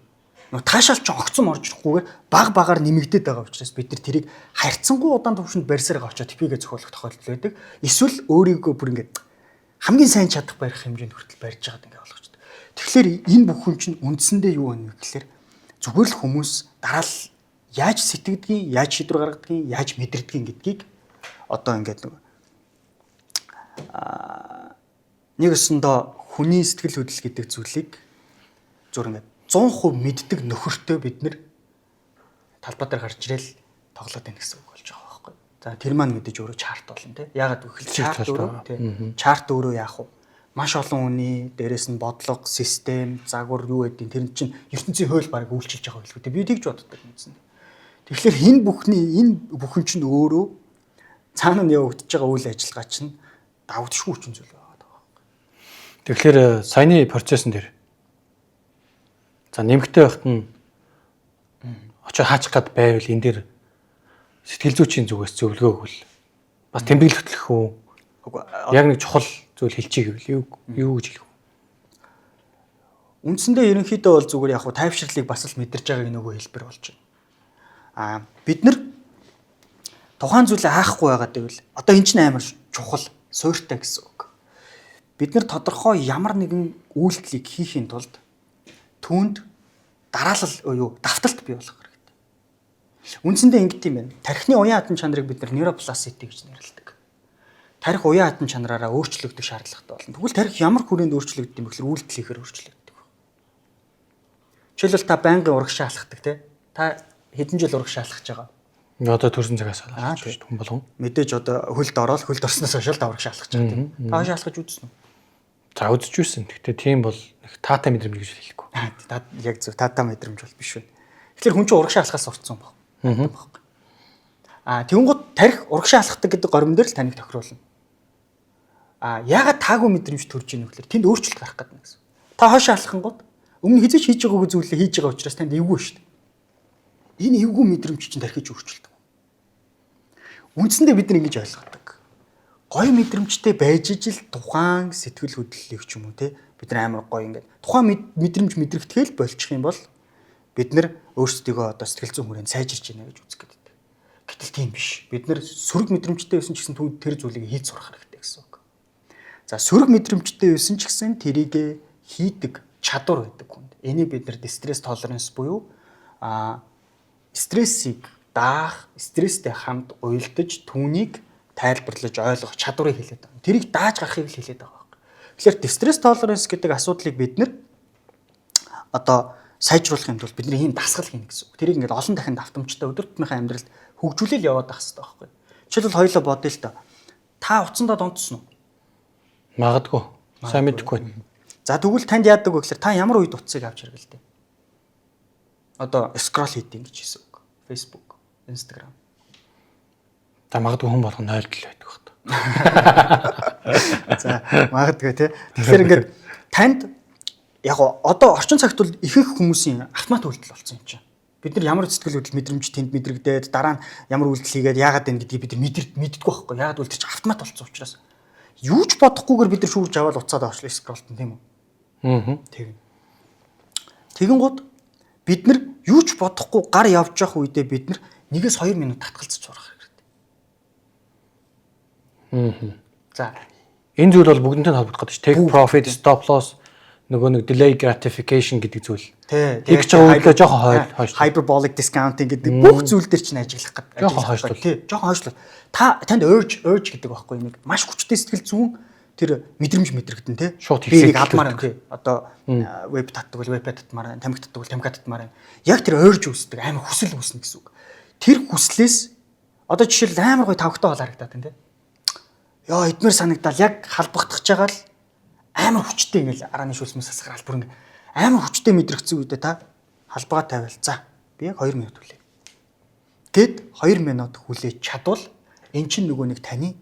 Speaker 2: Нөгөө таашаал ч огцом орж ирахгүйгээр багаар нэмэгдээд байгаа учраас бид нар тэрийг харьцангуй удаан түвшинд барьсаар очиж типигээ зохиолох тохиолдол байдаг. Эсвэл өөрийгөө бүр ингээд хамгийн сайн чадах барих хэмжээнд хүртэл барьж байгаад ингээд болгочтой. Тэгэхээр энэ бүхэн чинь үндсэндээ юу вэ гэхээр зүгээр л хүмүүс дараал яаж сэтгэдгийг, яаж шийдвэр гаргадгийг, яаж мэдэрдгийг гэдгийг одоо ингээд нэг өсөндөө хүний сэтгэл хөдлөл гэдэг зүйлийг зур ингээд 100% мэддэг нөхөртөө бид нэр талбай дээр гарч ирэл тоглоод байна гэсэн үг болж байгаа байхгүй. За тэр маань мэдээж өөрөө чарт болно тий. Ягаад гэвэл чарт
Speaker 1: болтой
Speaker 2: өөрөө
Speaker 1: байгаа.
Speaker 2: тий. Чарт өөрөө яах вэ? Маш олон хүний дээрэс нь бодлого, систем, загвар юу гэдэг тэр чинь ертөнцийн хууль бараг үйлчилж байгаа байлгүй тий. Би тэгж боддог юмсан. Тэгэхээр энэ бүхэн чинь өөрөө цаана нь явагдаж байгаа үйл ажиллагаа чинь давдшгүй хүчин зүйл байгаа.
Speaker 1: Тэгэхээр саяны процессын дээр за нэмэгтэй байхад нь очиж хаачих гад байвал энэ дээр сэтгэл зүйчийн зүгээс зөвлөгөө өгвөл бас тэмдэглэл хөтлөх үү? Яг нэг чухал зүйл хэлчихье гэвэл юу гэж хэлэх вэ?
Speaker 2: Үндсэндээ ерөнхийдөө бол зүгээр яг хуу тайвширлыг бас л мэдэрч байгааг нөгөө хэлбэр болж байна. Бид нар тухайн зүйлээ хаахгүй байгаад байвал одоо эн чинь амар чухал суйртай гэсэн үг. Бид нар тодорхой ямар нэгэн үйлдэлийг хийхин тулд түүнд дараалал давталт бий болгох хэрэгтэй. Үндсэндээ ингэт юм байна. Тархины уян хатан чанарыг бид нар neuroplasticity гэж нэрлэдэг. Тархи уян хатан чанараараа өөрчлөгдөх шаардлагатай болно. Тэгвэл тархи ямар хүрээнд өөрчлөгддөг юм бэ гэхээр үйлдэл хийхээр өөрчлөгддөг. Жишээлбэл та байнгын урагшаа алхдаг тий. Та хэдэн жил урагшаа алхаж байгаа?
Speaker 1: Одоо төрсэн цагаас алхаж шүү дээ хүн болгон.
Speaker 2: Мэдээж одоо хөлд ороод хөлд орсноос хойш л урагшаа алхаж байгаа тийм. Та хойш алхаж үзсэн үү?
Speaker 1: За үзэж үйсэн. Гэхдээ тийм бол их таатай мэдрэмж гэж хэлэхгүй.
Speaker 2: Та яг зөв таатай мэдрэмж бол биш байна. Тэгэхээр хүн чинь урагшаа алхахаас сурцсан баг. Тэгэнгუთ тарих урагшаа алхахдаг гэдэг горимн дээр л таныг тохируулна. Яагаад таагүй мэдрэмж төрж ийнэ гэхээр тэнд өөрчлөлт гарах гэдэг юм гэсэн. Та хойш алхахынгууд өмнө хизээч хийж байгаагүй зүйлээ хийж байгаа учраас танд эвгүй шүү дээ. Энэ эвгүй мэдрэмж чинь тархиж өөрчлөлт. Үндсэндээ бид нар ингэж ойлгодог. Гоё мэдрэмжтэй байж ижил тухайн сэтгэл хөдлөлийг ч юм уу те бид нар амар гоё ингээд тухайн мэдрэмж мэдрэгдэхэл болчих юм бол бид нар өөрсдийгөө одоо сэтгэл зүйн хүрээнд сайжирч байна гэж үзэх гэдэг. Гэтэл тийм биш. Бид нар сөрөг мэдрэмжтэй байсан ч гэсэн тэр зүйлийг хийж сурах хэрэгтэй гэсэн үг. За сөрөг мэдрэмжтэй байсан ч гэсэн тэрийг хийдэг чадвар байдаг хүнд. Энийг бид нар distress tolerance буюу стрессийг даах, стресстэй хамт уялдаж түүнийг тайлбарлаж ойлгох чадварыг хэлээд байгаа. Тэрийг дааж гарахыг л хэлээд байгаа байхгүй. Тэгэхээр distress tolerance гэдэг асуудлыг бид нар одоо сайжруулахын тулд бидний ийм дасгал хийнэ гэсэн үг. Тэрийг ингээд олон дахин давтамжтай өдөр тутмынхаа амьдралд хөгжүүлэл яваад байх хэрэгтэй байхгүй. Жишээлбэл хоёулаа бодъё л та. Та утсандаа донтсон уу?
Speaker 1: Магадгүй. Сайн мэдэхгүй байна.
Speaker 2: За тэгвэл танд яадаг вэ гэхээр та ямар үед утсыг авч хэрэгэлдэг? Одоо scroll хийдэг гэж хэлсэн үг. Facebook, Instagram.
Speaker 1: За магадгүй хүн болгоно ойлдол байдаг байна.
Speaker 2: За магадгүй тий. Тэгэхээр ингээд танд яг одоо орчин цагт бол ихэнх хүмүүсийн автомат үйлдэл болсон юм чинь. Бид нар ямар сэтгэл хөдлөл мэдрэмж тэнд мэдрэгдээд дараа нь ямар үйлдэл хийгээд яагаад вэ гэдгийг бид нар мэддэггүй байхгүй. Яагаад үл тэр чинь автомат болсон учраас юу ч бодохгүйгээр бид нар шүүрж аваад уцаад авчлаа скролтон тийм үү? Тэгин гууд бид нар юу ч бодохгүй гар явж явах үедээ бид нар 1-2 минут татгалзаж сурах хэрэгтэй. За
Speaker 1: энэ зүйл бол бүгдэнтэй холбогдох гэдэг чинь take profit, stop loss, нөгөө нэг delay gratification гэдэг зүйл.
Speaker 2: Тэг
Speaker 1: ч өөрлөө жоохон хойш.
Speaker 2: Hyperbolic discounting гэдэг бүх зүйл дээр чинь ажиллах гэдэг.
Speaker 1: Жоохон хойшлол.
Speaker 2: Тий, жоохон хойшлол. Танд urge гэдэг байхгүй нэг маш хүчтэй сэтгэл зүйн тэр мэдрэмж мэдрэгдэн тий. Би нэг алдмаар юм тий. Одоо веб татдаг бол веб татмаар, тамхи татдаг бол тамхи татмаар. Яг тэр urge үүсдэг, амар хүсэл үүснэ гэсэн үг. Тэр хүслээс одоо жишээл амар гой тавхтай бол харагдаад байна тий. Яа эдмэр санагдал яг халбагдах жагаал амар хүчтэй ингээл арааны шүлсмэс сасгаал бүр ингээ амар хүчтэй мэдрэгцэн үедээ та халбага тавиал. За би яг 2 минут хүлээ. Гэт 2 минут хүлээж чадвал эн чинь нөгөө нэг таны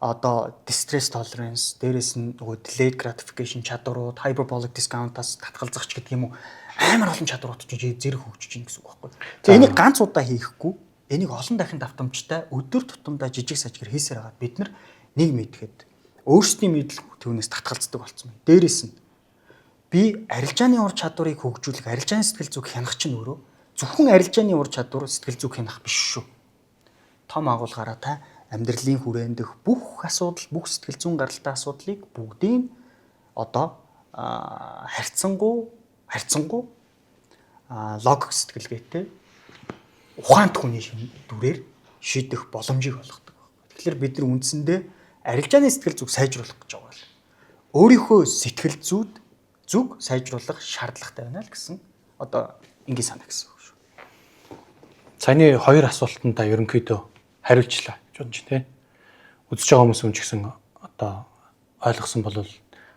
Speaker 2: одоо distress tolerance дээрээс нь нөгөө delayed gratification чадварууд, hyperbolic discount-аас татгалзахч гэдэг юм уу амар олон чадварууд ч зэрэг хөгжиж ийн гэсэн үг байхгүй. Тэгээ энийг ганц удаа хийхгүй энийг олон дахин давтамжтай өдөр тутамдаа жижиг сажгэр хийсээр хагаад бид нар нэг мэдхэд өөрсдийн мэдл түүнээс татгалздаг болсон байна. Дээрээс нь би арилжааны ур чадварыг хөгжүүлэх, арилжааны сэтгэл зүг хянах чинь өөрөө зөвхөн арилжааны ур чадвар сэтгэл зүг хянах биш шүү. Том агуулгаараа та амьдралын хүрэндх бүх асуудал, бүх сэтгэл зүйн гаралтай асуудлыг бүгдийг одоо харьцангуй логик сэтгэлгээтэй ухаант хүний дүрээр шийдэх боломжийг олгодог. Тэгэхээр бид нар үндсэндээ арилжааны сэтгэл зүг сайжруулах гэж байгаа л. Өөрийнхөө сэтгэл зүг сайжруулах шаардлагатай байна л гэсэн одоо ингийн санаа гэсэн үг шүү.
Speaker 1: Саяны 2 асуултанд та ерөнхийдөө хариулчлаа. бодож тий. Үзэж байгаа хүмүүс ч гэсэн одоо ойлгосон бол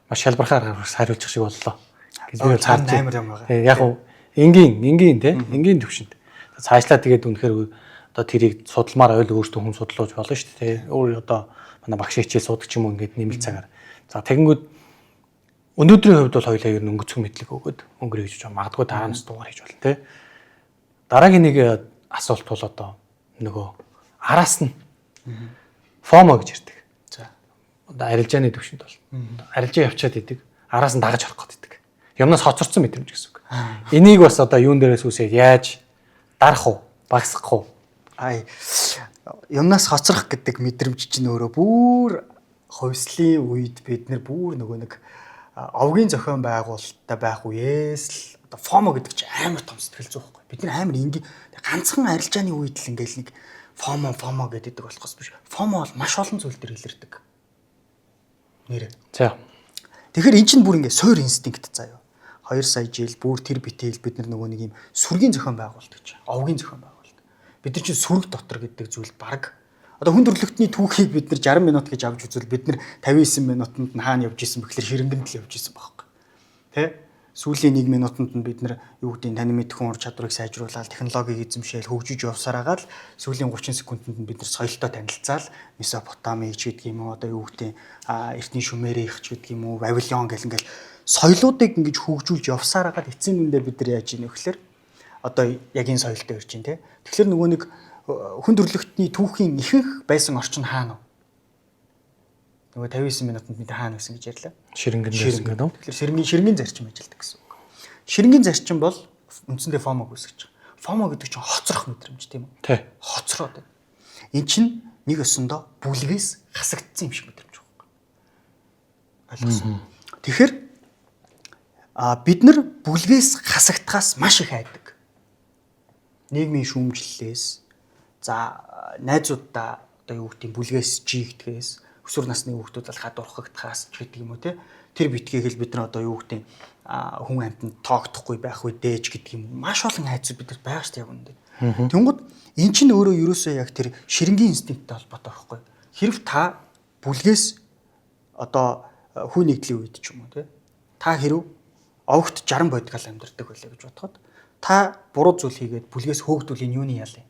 Speaker 1: маш шалбархаар хариулчих шиг боллоо. Гэж би
Speaker 2: цаана амар юм байгаа.
Speaker 1: Яг уу энгийн тий. Энгийн төвшөнд. Цаашлаа тэгээд үнэхээр одоо тэрийг судалмаар ойл өөртөө хүн судлууж болно шүү дээ. Өөр одоо манай багш хичээл суудаг ч юм уу ингээд нэмэлт цагаар. За тэгэнгүүт өнөөдрийн хувьд бол хоёулаа ер нь өнгөцгөн мэдлэг өгөөд өнгөрөө гэж байна. Магадгүй таанаас дугаар хийж болно тий. Дараагийн нэг асуулт бол одоо нөгөө араас нь фомо гэж ярьдаг.
Speaker 2: За.
Speaker 1: Одоо арилжааны төвшөнд бол арилжаа явчаад идэг. Араас нь дагаж орох гэдэг. Юмнаас хоцорсон мэдрэмж гэсэн үг. Энийг бас одоо юун дээрээс үсээд яаж дарах уу, багасгах уу?
Speaker 2: Юмнаас хоцрох гэдэг мэдрэмж чинь өөрөө бүр хувьслын үед бид нэр бүр нөгөө нэг овгийн зохион байгуулалттай байх үеэс л одоо фомо гэдэг чинь амар том сэтгэл зүй байхгүй. Бид нар амар энгийн ганцхан арилжааны үед л ингээл нэг фомо гэдэг болохоос биш. Фомо бол маш олон зүйл төр илэрдэг. Нэрээ.
Speaker 1: За.
Speaker 2: Тэгэхээр эн чинь бүр ингээ суур инстинкт заяа. 2 сая жил бүр тэр битээл бид нар нөгөө нэг юм сүргийн зохион байгуулалт гэж. Овгийн зохион байгуулалт. Бид нар чинь сүрэг дотор гэдэг зүйл баг. Одоо хүн төрөлхтний түүхийг бид нар 60 минут гэж авч үзвэл бид нар 59 минутанд нь хаана явж исэн бэхлээр ширэнгэнд л явж исэн байхгүй. Тэ? Сүүлийн 1 минутанд нь бид нар юу гэдэг тань мэдхэн ур чадварыг сайжруулаад технологиг эзэмшээл хөгжиж явсараа гал сүүлийн 30 секундэд нь бид нар соёлтой танилцаал Месопотами ч гэдэг юм уу одоо юу гэдэг эртний Шумерийнх ч гэдэг юм уу Вавилон гэл ингээл соёлоодыг ингэж хөгжүүлж явсараа гал эцсийн үндэ бид нар яаж ийнэ вэхлээр одоо яг энэ соёлтой ирж байна те. Тэгэхээр нөгөө нэг хүн төрөлхтний түүхийн ихэнх байсан орчин хаана вэ? Нөгөө 59 минутанд бид хаана байсан гэж ярьлаа.
Speaker 1: Ширэнгэнд байсан гэдэг үү?
Speaker 2: Тэгэхээр ширэнгийн зарчим ажилладаг гэсэн үг. Ширэнгийн зарчим бол үндсэндээ фомог үүсгэж байгаа. Фомо гэдэг чинь хоцрох мэдрэмж тийм үү?
Speaker 1: Тий.
Speaker 2: Хоцроод байна. Эн чинь нэг өсөндөө бүлгээс хасагдсан юм шиг мэдрэмж байгаа. Ойлгосон. Тэгэхээр бид нар бүлгээс хасагдахаас маш их айдаг. Нийгмийн шүүмжлэлээс за найзуудаа одоо юу гэдэг бүлгээс жигдгээс өсвөр насны хүүхдүүд бол хадуурхагдахаас ч гэдэг юм уу те тэр битгийг л бид нар одоо юу гэдэг хүн амьтанд тоогдохгүй байх үе дээж гэдэг юм маш олон хайцууд бидэрт байгаа шүү дээ яг үнэндээ. Тэнгууд эн чинь өөрөө ерөөсөө яг тэр ширэнгийн инстинкттэй холбоотой байхгүй. Хэрв та бүлгээс одоо хүн нэгдлийн үед ч юм уу те та хэрв овогт 60 бодгал амьдардаг байлаа гэж бодоход та буруу зүйл хийгээд бүлгээс хөөгдвөл энэ юуны ял юм?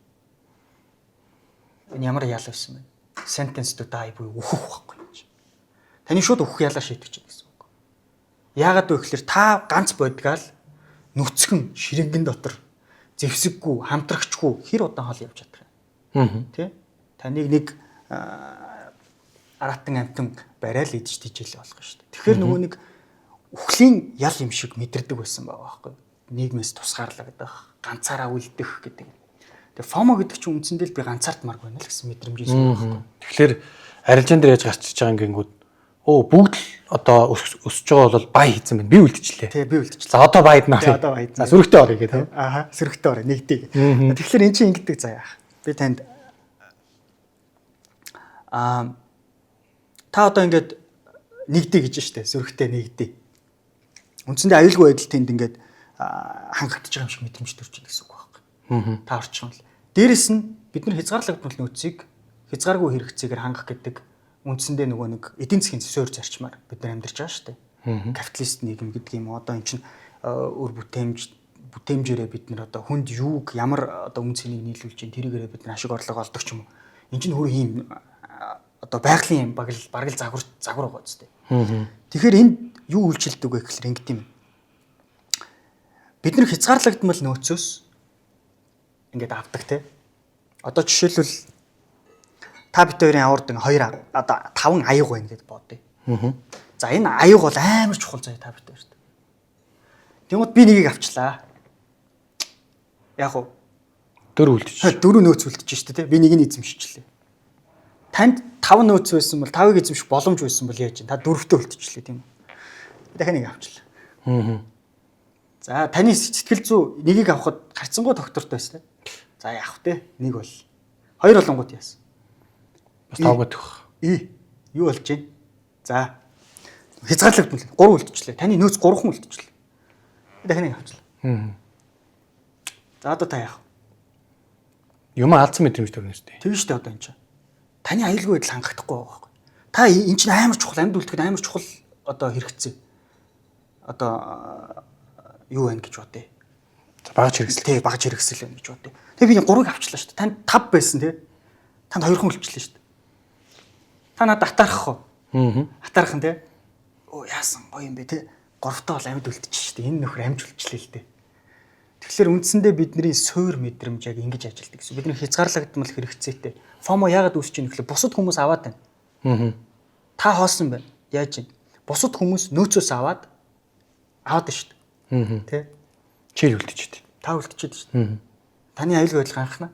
Speaker 2: Энэ ямар ял байсан бэ? Sentence to die буюу үхэх байхгүй. Таны шууд үхэх ялаа шийдэж чинь гэсэн үг. Яагаад вэ гэхээр та ганц бодгаал нүцгэн ширэнгэн дотор зэвсэггүй, хамтрагчгүй хэр удаан хол явж чадах юм. Тэ? Таныг нэг аратан амтан барайл идэж тижэл болгоо шүү дээ. Тэгэхээр нөгөө нэг үхлийн ял юм шиг мэдэрдэг байсан байгаа байхгүй. Нийгмээс тусгаарлагдах, ганцаараа үлдэх гэдэг. Тэгээ фомо гэдэг чинь үндсэндээ л би ганцаардмаар байна л гэсэн мэдрэмжээс байна.
Speaker 1: Тэгэхээр арилжаан дээр яаж гарчиж байгаа ингэнгүүт бүгд л одоо өсөж байгаа бол бай хийсэн байна. Би үлдчихлээ.
Speaker 2: Тий, би үлдчихлээ.
Speaker 1: За одоо байднаа.
Speaker 2: Одоо байднаа.
Speaker 1: За сөрөгтэй орё гэдэг.
Speaker 2: Ааха, сөрөгтэй орё нэгдэг. Тэгэхээр эн чинь ингэдэг заяа. Би танд та одоо ингээд нэгдэг гэж штэ сөрөгтэй нэгдэг. Үндсэндээ аюулгүй байдал тэнд ингээд хангагдж байгаа юм шиг мэдрэмж төрж байгаа гэсэн үг байхгүй. Та орчихсон л. Дээрэс нь бид нар хязгаарлагдмал нөөцийг хязгааргүй хэрэгцээгээр хангах гэдэг үндсэндээ нөгөө нэг эдийн засгийн зөсөөр зарчмаар бид нар амьдарч байгаа шүү дээ. Капиталист нийгэм гэдэг юм одоо эн чинь өр бүтээмжээрээ бид нар одоо хүнд юуг ямар одоо үн цэнийг нийлүүлж чинь тэрийгээрээ бид нар ашиг орлого олдог ч юм уу. Эн чинь хөрөө ийм одоо байгалийн бараг л загвар байгаа зү. Тэгэхээр энд юу үйлчилдэг вэ гэхээр ингэт юм. Бид нар хязгаарлагдмал нөөцөөс ингээд авдаг те. Одоо жишээлбэл та бит хоёрын авардаг 2 одоо 5 аяг байна гэдээ бодъё. За энэ аяг бол амар чухал заяа та бит хоёрт. Тэгмэд би нэгийг авчлаа. Яг уу
Speaker 1: 4 үлдчих.
Speaker 2: 4 нөөц үлдчих шүү дээ. Би нэг нь эзэмшчихлээ. Танд 5 нөөц байсан бол 5-ыг эзэмших боломж байсан бол яаж вэ? Та 4-т үлдчихлээ тийм үү? Дахин нэг авчлаа. За таны сэтгэл зүй нэгийг авахд харьцангуй доктортой байсан. За явах те. Нэг бол 2 болонгууд яасан.
Speaker 1: Бас 5 гэх.
Speaker 2: Юу болж байна? За хязгаарлагдмал 3 үлдчихлээ. Таны нөөц 3хан үлдчихлээ. Дахин нэг авчлаа. За одоо та яах?
Speaker 1: Юм алдсан мэдрэмж төрнө шүү дээ.
Speaker 2: Тэгэн шүү дээ одоо энэ чинь. таны аюулгүй байдал хангагдахгүй байгаа байхгүй. Та энэ чинь амар чухал, амьд үлдэхэд амар чухал одоо хэрэгцээ. Одоо юу байна гэж бодъё.
Speaker 1: Багаж хэрэгсэл.
Speaker 2: Тий, багаж хэрэгсэл байна гэж бодъё. Тэгээ би 3-ыг авчлаа шүү дээ. Танд 5 байсан тий. Танд 2 хүн үлчлээ шүү дээ. Та надад атаарах уу? Атаарах нь тий. Оо яасан гоё юм бэ тий. 3-таа бол амьд үлдчихэж шүү дээ. Энэ нөхөр амьд үлчлээ л дээ. Тэгэхээр үндсэндээ бидний суур мэдрэмж яг ингэж ажилтдаг гэсэн. Бидний хязгаарлагдмал хэрэгцээтэй. FOMO яагаад үүсэж ийм гэхэл бусад хүмүүс аваад байна. Та хоосон байна. Яаж юм? Бусад хүмүүс нөөцөөс аваад шүү дээ. Тэ?
Speaker 1: Чи үлдчихэд.
Speaker 2: Та үлдчихэд шүү дээ. Таны аюулгүй байдал ганхна.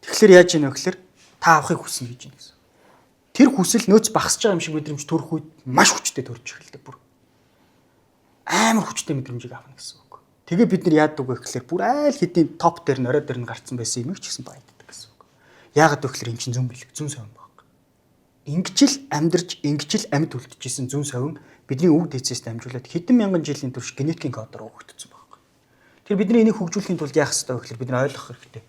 Speaker 2: Тэгэхээр яаж ийм вэ гэхээр та авахыг хүснэ гэж юм гэсэн. Тэр хүсэл нөөц багасж байгаа юм шиг мэдрэмж төрөх үед маш хүчтэй төрж эхэлдэг бүр. Амар хүчтэй мэдрэмжийг авах гэсэн үг. Тэгээ бид нар яадаг вэ гэхээр бүр айл хэдийн топ дээр нь орой дээр нь гарцсан байсан юм ч гэсэн баяддаг гэсэн үг. Яагаад вэ гэхээр эн чинь зүн бэлэг, зүн совин баг. Ингэжл амьдарч, ингэжл амьд үлдчихсэн зүн совин бидний үг дэцээс дамжуулаад хэдэн мянган жилийн турш генетикийн кодоор өгөгдсөн баг. Тэгэхээр бидний энийг хөгжүүлэхийн тулд яах ёстой вэ гэхээр бид нар ойлгох хэрэгтэй.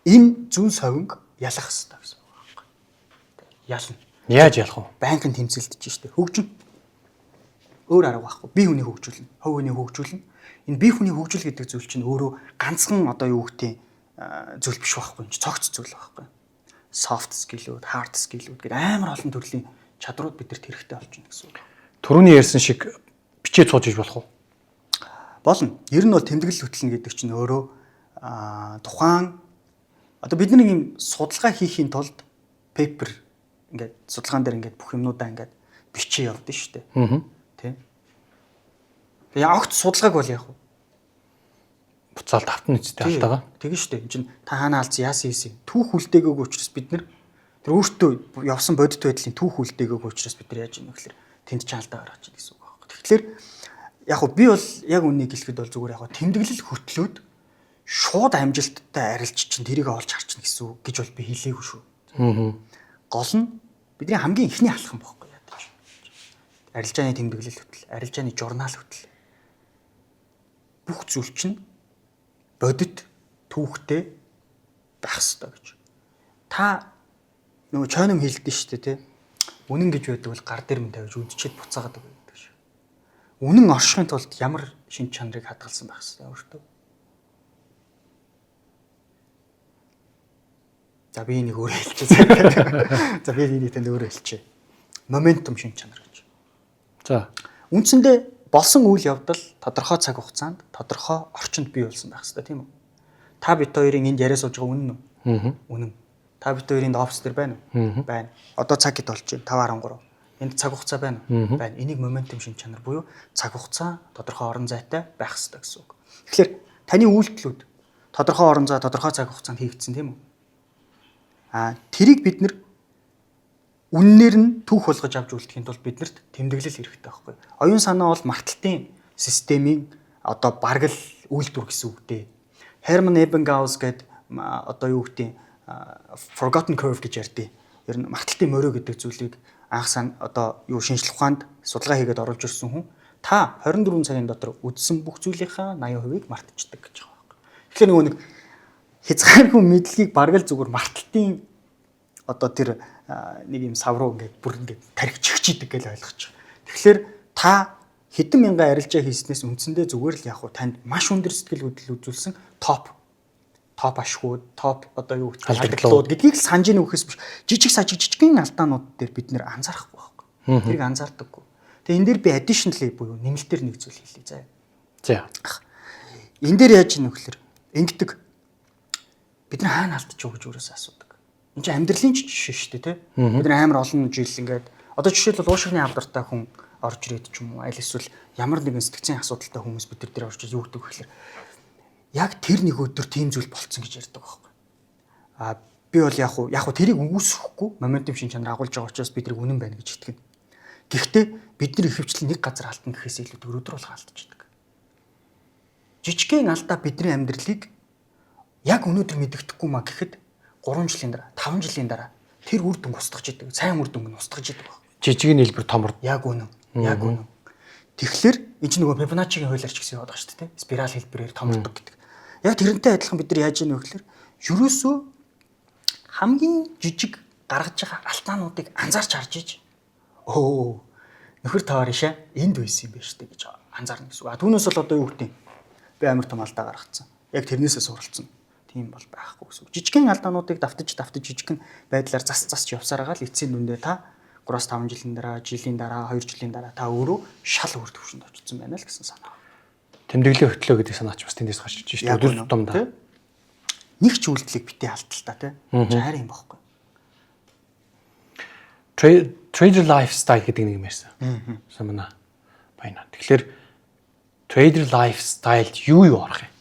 Speaker 2: Энэ зүн совинг ялах ёстой гэсэн үг баг. Ялна.
Speaker 1: Яаж ялах вэ?
Speaker 2: Банкнд тэмцэлдэж штэ. Хөгжин. Өөр арга байхгүй. Бие хүний хөгжүүлнэ. Хувь хүний хөгжүүлнэ. Энэ бие хүний хөгжил гэдэг зүйл чинь өөрөө ганцхан одоо юу гэдэг зүйл биш байхгүй. Энэ цогц зүйл байхгүй. Soft skill-үүд, hard skill-үүд гэдэг амар олон төрлийн чадрууд бидэрт хэрэгтэй болж байна гэсэн үг.
Speaker 1: Түрүүний ярьсан шиг бичээ цууж иж болох уу?
Speaker 2: Болно. Ер нь бол тэмдэглэл хөтлөнө гэдэг чинь өөрөө тухайн одоо бид нэг юм судалгаа хийхийн тулд paper ингээд судалгаан дээр ингээд бүх юмнуудаа ингээд бичээ явдсан шүү дээ. Тэ. Тэгээ огт судалгааг бол яах вэ?
Speaker 1: Буцаалт автна үстэй алтаага.
Speaker 2: Тэгээ шүү дээ. Энд чинь та хаана алдсан яасан юм. Түүх үлдээгөөг учраас бид нар тэр өөртөө явсан бодит байдлын түүх үлдээгөөг учраас бид нар яаж ийм вэ гэхээр тэнд ч алдаа гаргаж ийн гэсэн үг байна. Тэгэхээр яг хөө би бол яг үнийг хэлэхэд бол зүгээр яг тэмдэглэл хөтлөөд шууд амжилттай арилж чинь тэрийг олж харчна гэсэн үг гэж бол би хэлээгүй шүү. Гол нь бидний хамгийн ихний алхам байхгүй яа гэж. Арилжааны тэмдэглэл хөтөл, арилжааны журнал хөтөл. Бүх зүйл чинь бодит түүхтэй байх ёстой гэж. Та нөгөө чойном хэлдэж штэ тий. Үнэн гэж байдаг бол гар дээр мэн тавьж үдчихэд буцаагаад байдаг шүү. Үнэн оршихын тулд ямар шин чанарыг хадгалсан байх ёстой өөртөө. За би энийг өөрөө хэлчихье. За би энийг танд өөрөө хэлчихье. Моментум шин чанар гэж.
Speaker 1: За.
Speaker 2: Үндсэндээ болсон үйл явдал тодорхой цаг хугацаанд тодорхой орчинд бий болсон байх хэрэгтэй тийм үү? Та бид хоёрын энд яриа сууж байгаа үнэн үү? Үнэн. Та бид хоёрын офис дээр байна уу? Байна. Одоо цаг хэд болж байна? 5:13. Энд цаг хугацаа байна уу? Байна. Энийг моментум шин чанар буюу цаг хугацаа тодорхой орон зайтай байх хэрэгтэй гэсэн үг. Тэгэхээр таны үйлдэлүүд тодорхой орон зай, тодорхой цаг хугацаанд хийгдсэн тийм үү? Тэрийг бид нэр үннээр нь түүх болгож авч үлдэхийн тулд биднэрт тэмдэглэл хэрэгтэй байхгүй. Оюун санаа бол марталтын системийн одоо баргал үйлдвэр гэсэн үг дээ. Hermann Ebbinghaus гэдэг одоо юу гэдэг forgotten curve гэж ярьдیں۔ Ер нь марталтын морой гэдэг зүйлийг анх сан одоо юу шинжлэх ухаанд судалгаа хийгээд оруулж ирсэн хүн та 24 цагийн дотор үдсэн бүх зүйлийнхаа 80%-ийг мартчихдаг гэж байгаа байхгүй. Тэгэхээр нөгөө нэг хязгааргүй мэдлэгийг баргал зүгээр марталтын одоо тэр нэг юм сав руу ингээд бүр ингээд тархичж идэг гэж ойлгож байгаа. Тэгэхээр та хэдэн мянган арилжаа хийснээс үндсэндээ зүгээр л яг хуу танд маш өндөр сэтгэл хөдлөл үзүүлсэн топ ашгууд, топ одоо юу гэх алдартлууд гэдгийг санаж ийн үхээс биш. Жижигхэн алдаанууд дээр бид нэр анзаарахгүй байхгүй. Тэрийг анзаардаггүй. Тэгээ энэ дээр би additionally буюу нэмэлтээр нэг зүйл хэлье заа. За. Энэ дээр яаж ийн вэхлэр ингэдэг бид нар хаана алдчих вэ гэж өөрөөсөө асуудаг. Энд чинь амьдралын жишээ шүү дээ, тий? Бид нар амар олон жил ингээд одоо жишээлбэл уушигны авдартай хүн орж ирээд ч юм уу, аль эсвэл ямар нэгэн сэтгцийн асуудалтай хүмүүс бид нар дээр орж ирээд юу гэдэг вэ гэхээр яг тэр нэг өдөр тийм зүйл болцсон гэж ярьдаг байхгүй. Би бол яг хуу тэрийг үгүйсэхгүй моментум шин чанар агуулж байгаа учраас бид нар үнэн байна гэж итгэнэ. Гэхдээ бид нар ихэвчлэн нэг газар алдна гэхээс илүү өдөр болго алдчихдаг. Жижигхэн алдаа бидний амьдралыг яг өнөөдөр мэддэхгүй маа гэхэд 3 жилийн дараа, 5 жилийн дараа тэр үр дүнг устгаж идэг. Сайн үр дүнг нь устгаж идэг баг.
Speaker 1: Жижигэн хэлбэр томор.
Speaker 2: Яг үнэн. Яг үнэн. Тэгэхээр энэ чинь нөгөө Фибоначчигийн хуулиарч гэсэн яваад байгаа шүү дээ. Спираль хэлбэрээр томордог гэдэг. Яг тэрнтэй адилхан бид нар яаж яах вэ гэхээр ерөөсөө хамгийн жижиг гаргаж байгаа алтаануудыг анзаарч харж иж нөхөр таваар ишээ энд байсан юм байна шүү дээ гэж анзаарна гэсэн үг. Түүнээс бол одоо юу гэдэг юм? Би амар том алдаа гаргацсан. Яг тэрнээсээ суралцсан. Тийм бол байхгүй гэсэн үг. Жижигхэн алдаануудыг давтаж жижигхэн байдлаар зас явсараа л эцсийн дүндээ та 3-5 жилийн дараа 2 жилийн дараа та өөрөө шал өөр төвшөнд очсон байна л гэсэн санаа.
Speaker 1: Тэмдэглэлийн хөтлөө гэдэг санаач бас тэндээс гарч ирж шүү дээ. Өдөр тутамдаа.
Speaker 2: Нэг ч үйлдэлийг битээ алдтал та тий. Хайр юм баггүй.
Speaker 1: Trader lifestyle гэдэг нэг юм ярьсан. Самна байна. Тэгэхээр trader lifestyle юу орох юм?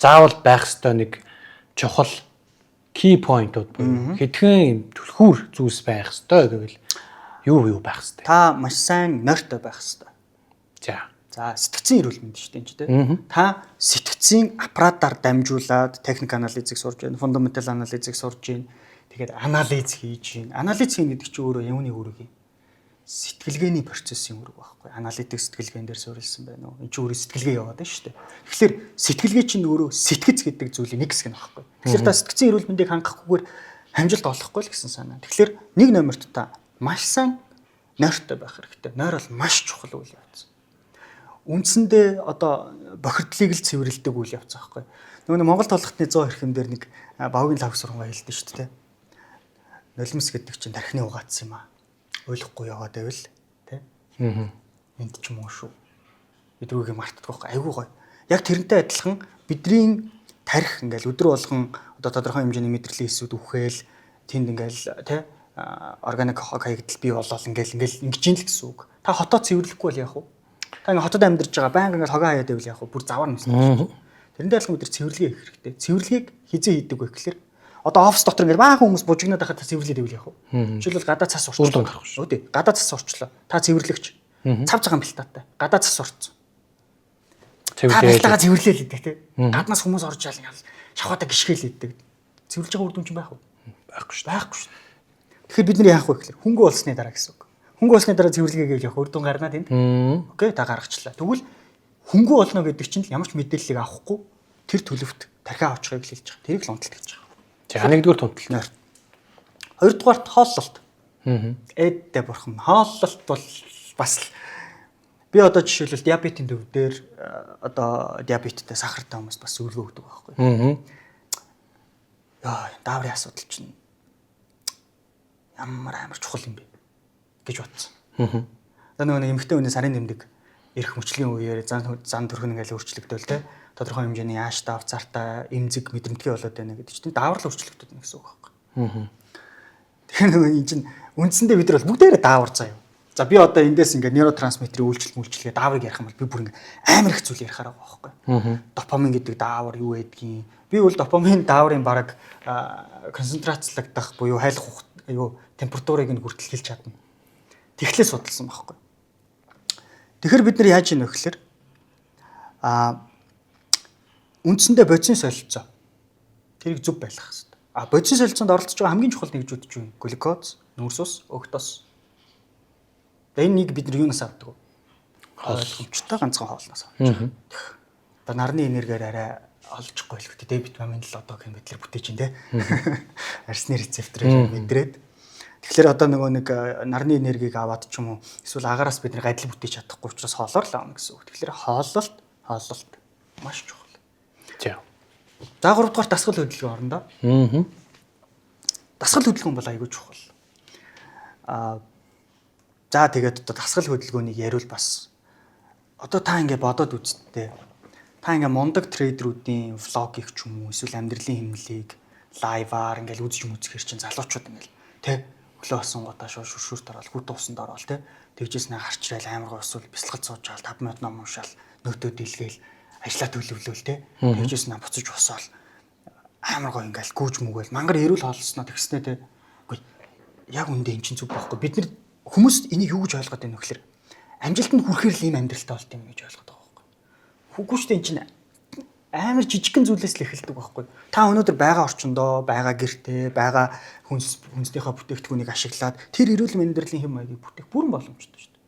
Speaker 1: Заавал байх ёстой нэг чухал key point-ууд буюу хэдхэн түлхүүр зүйлс байх ёстой гэвэл юу байх ёстой?
Speaker 2: Та маш сайн нойртой байх ёстой. За сэтгцийн эрүүл мэнд шүү дээ энэ ч тийм. Та сэтгцийн аппаратаар дамжуулаад техник анализыг сурж байна, фундаментал анализыг сурж байна. Тэгээд анализ хийж байна. Анализ хийн гэдэг чинь өөрөө юуны үүрэг юм? Сэтгэлгээний процессын үүрэг байхгүй. Аналитик сэтгэлгээн дээр суурилсан байна уу? Энд чинь өөрөө сэтгэлгээ яваад байна шүү дээ. Тэгэхээр сэтгэлгээ чинь өөрөө сэтгэц гэдэг зүйлийн нэг хэсэг нь байхгүй. Тэгэхээр та сэтгцийн эрүүл мэндийг хангахгүйгээр амжилт олохгүй л гэсэн санаа. Тэгэхээр нэг номерт та маш сайн нойртой байх хэрэгтэй. Нойр бол маш чухал үйл явц. Үндсэндээ одоо бохирдлыг л цэвэрлдэг үйл явц байхгүй. Нөгөө Монгол толготны 100 хэрхэмдэр нэг бавгийн лав сургамаа хэлдэг шүү дээ. Нулимс гэдэг чинь тархины угаацсан юм аа. Ойлгохгүй яваад байвал тий. Энд ч юм уу шүү. Бид рүүгээ мартдаг байхгүй. Айгуу гоё. Яг тэрнтэй адилхан бидний тарих ингээл өдөр болгон одоо тодорхой хэмжээний мэдрэлийн эсүүд үхэл тэнд ингээл тий органик хаягдл бий болол ингээл ингэж юм л гэсэн үг. Та хотоо цэвэрлэхгүй бол яах вэ? Та ингээ хотод амьдарч байгаа байнга ингээл хогоо хаяад байвал яах вэ? Бүр завар нэмсэн. Тэрнтэй адилхан бид нар цэвэрлэгээ хийх хэрэгтэй. Цэвэрлэгийг хизээ хийдэг вэ гэхээр одоо офис дотор ингээд баахан хүмүүс бужигнаад байхад цэвэрлээд байвал яах вэ? Жишээлбэл гадаа цас урчлаа. Өө тий, гадаа цас урчлаа. Та цэвэрлэгч. Цав цагаан бэлтаатай. Гадаа цас урцсан. Цэвэрлэгээ цэвэрлээл идэг тий. Гаднаас хүмүүс орж яал ингээд шавхатаа гიშгээл идэг. Цэвэрлж байгаа үр дүн чинь байх уу? Байхгүй шүү. Байхгүй шүү. Тэгэхээр бид нар яах вэ гэхээр хөнгө болсны дараа гэсэн үг. Хөнгө болсны дараа цэвэрлэгээ гэж явах үр дүн гарнаа тийм. Окей, та гаргачлаа. Тэгвэл хөнгө болно гэдэг чинь ямар ч мэдээллийг авахгүй тэр төлөвт тархиа авчихыг л хэлж байгаа. Тэрийг л унталт гэж байгаа.
Speaker 1: За нэгдүгээр тунтал.
Speaker 2: Хоёрдугаарт хооллолт. Эддэ бурхан. Хооллолт бол бас би одоо жишээлбэл диабетийн төв дээр одоо диабеттэй сахартай хүмүүс бас зөвлөгөө өгдөг байхгүй. Яа, дааврын асуудал чинь ямар чухал юм бэ гэж бодсон. Одоо нэг эмэгтэй хүний сарын нэмдэг эрх мөчлийн үеэр зан төрх ингээл өөрчлөгдөөл те тодорхой хэмжээний яаш давц цартаа эмзэг мэдрэмтгий болоод байна гэдэг чинь даавар л өөрчлөгдөд байна гэсэн үг байхгүй. Тэгэхээр нөгөө энэ чинь үндсэндээ бид нар бол бүгдээрээ даавар заяа. За би одоо эндээс ингээд нейротрансмиттерийн үйлчлэлгээ дааврыг ярих юм бол би бүр ингээд амар их зүйл ярихаар байгаа байхгүй. Допамин гэдэг даавар юу байдгийг. Би бол допамин дааврын бараг концентрацлагдах буюу хайлах температурыг нь хүртэл хэлж чадна. Тэглээ судалсан байхгүй. Тэгэхээр бид нар яаж ийнө вэ гэхээр үндсэндээ бодисын солилцоо тэрийг зөв байлгах хэрэгтэй. Бодисын солилцоонд оролцож байгаа хамгийн чухал нэгжүүд чинь глюкоз, нүүрс ус, өктос. Энэ нэг бид нар юунаас авдаг вэ? Ойлгомжтой ганцхан хоолноос авч байгаа. Одоо нарны энергиээр арай олжихгүй л хөтэ витамин л одоо гэм бидлэр бүтээж ин тэ. Арсны рецепторыг мэдрээд тэгэхээр одоо нөгөө нэг нарны энергийг аваад ч юм уу эсвэл агаараас бид нэг адил бүтээж чадахгүй учраас хоолоор л аавна гэсэн үг. Тэгэхээр хооллолт маш чухал. За 3 дугаар дасгал хөдөлгөөн орно да. Дасгал хөдөлгөөн бол айгүй чухал. За тэгээд одоо дасгал хөдөлгөөнийг яриул бас одоо та ингэ бодоод үзтээ. Та ингээ мундаг трейдерүүдийн влогыг ч юм уу эсвэл амьдралын хэмнэлийг лайваар ингээл үзэж мүзэхэр чинь залуучууд ингээл тэ өглөө болсон годаа шүршүрт ороод хүүт усанд ороод тэ тэгжээснээ харчраал амар гоо эсвэл бясалгал суужаал 5 минут ном уншаал нөтөө дэлгээл ажиллаа төлөвлөөл тэ тэгжээснээ буцаж босоол амар гоо ингээл гүүж мүгээл мангар эрүүл хооллосноо тэгснэ тэ үгүй яг үндэ эн чинь зүг байхгүй бид нар хүмүүс энийг юу гэж ойлгоод байна вэ гэхээр амжилтанд хүрэхээр л ийм амьдралтай болт юм гэж ойлгоод байгаа байхгүй үгүй шүү дээ эн чинь амар жижигхэн зүйлээс л эхэлдэг байхгүй. Та өнөөдөр байгаа орчиндоо, байгаа гэртээ, байгаа хүнснийхээ бүтээгдэхүүнийг ашиглаад тэр эрүүл мэндийн хэм маягийг бүтээх бүрэн боломжтой шүү дээ.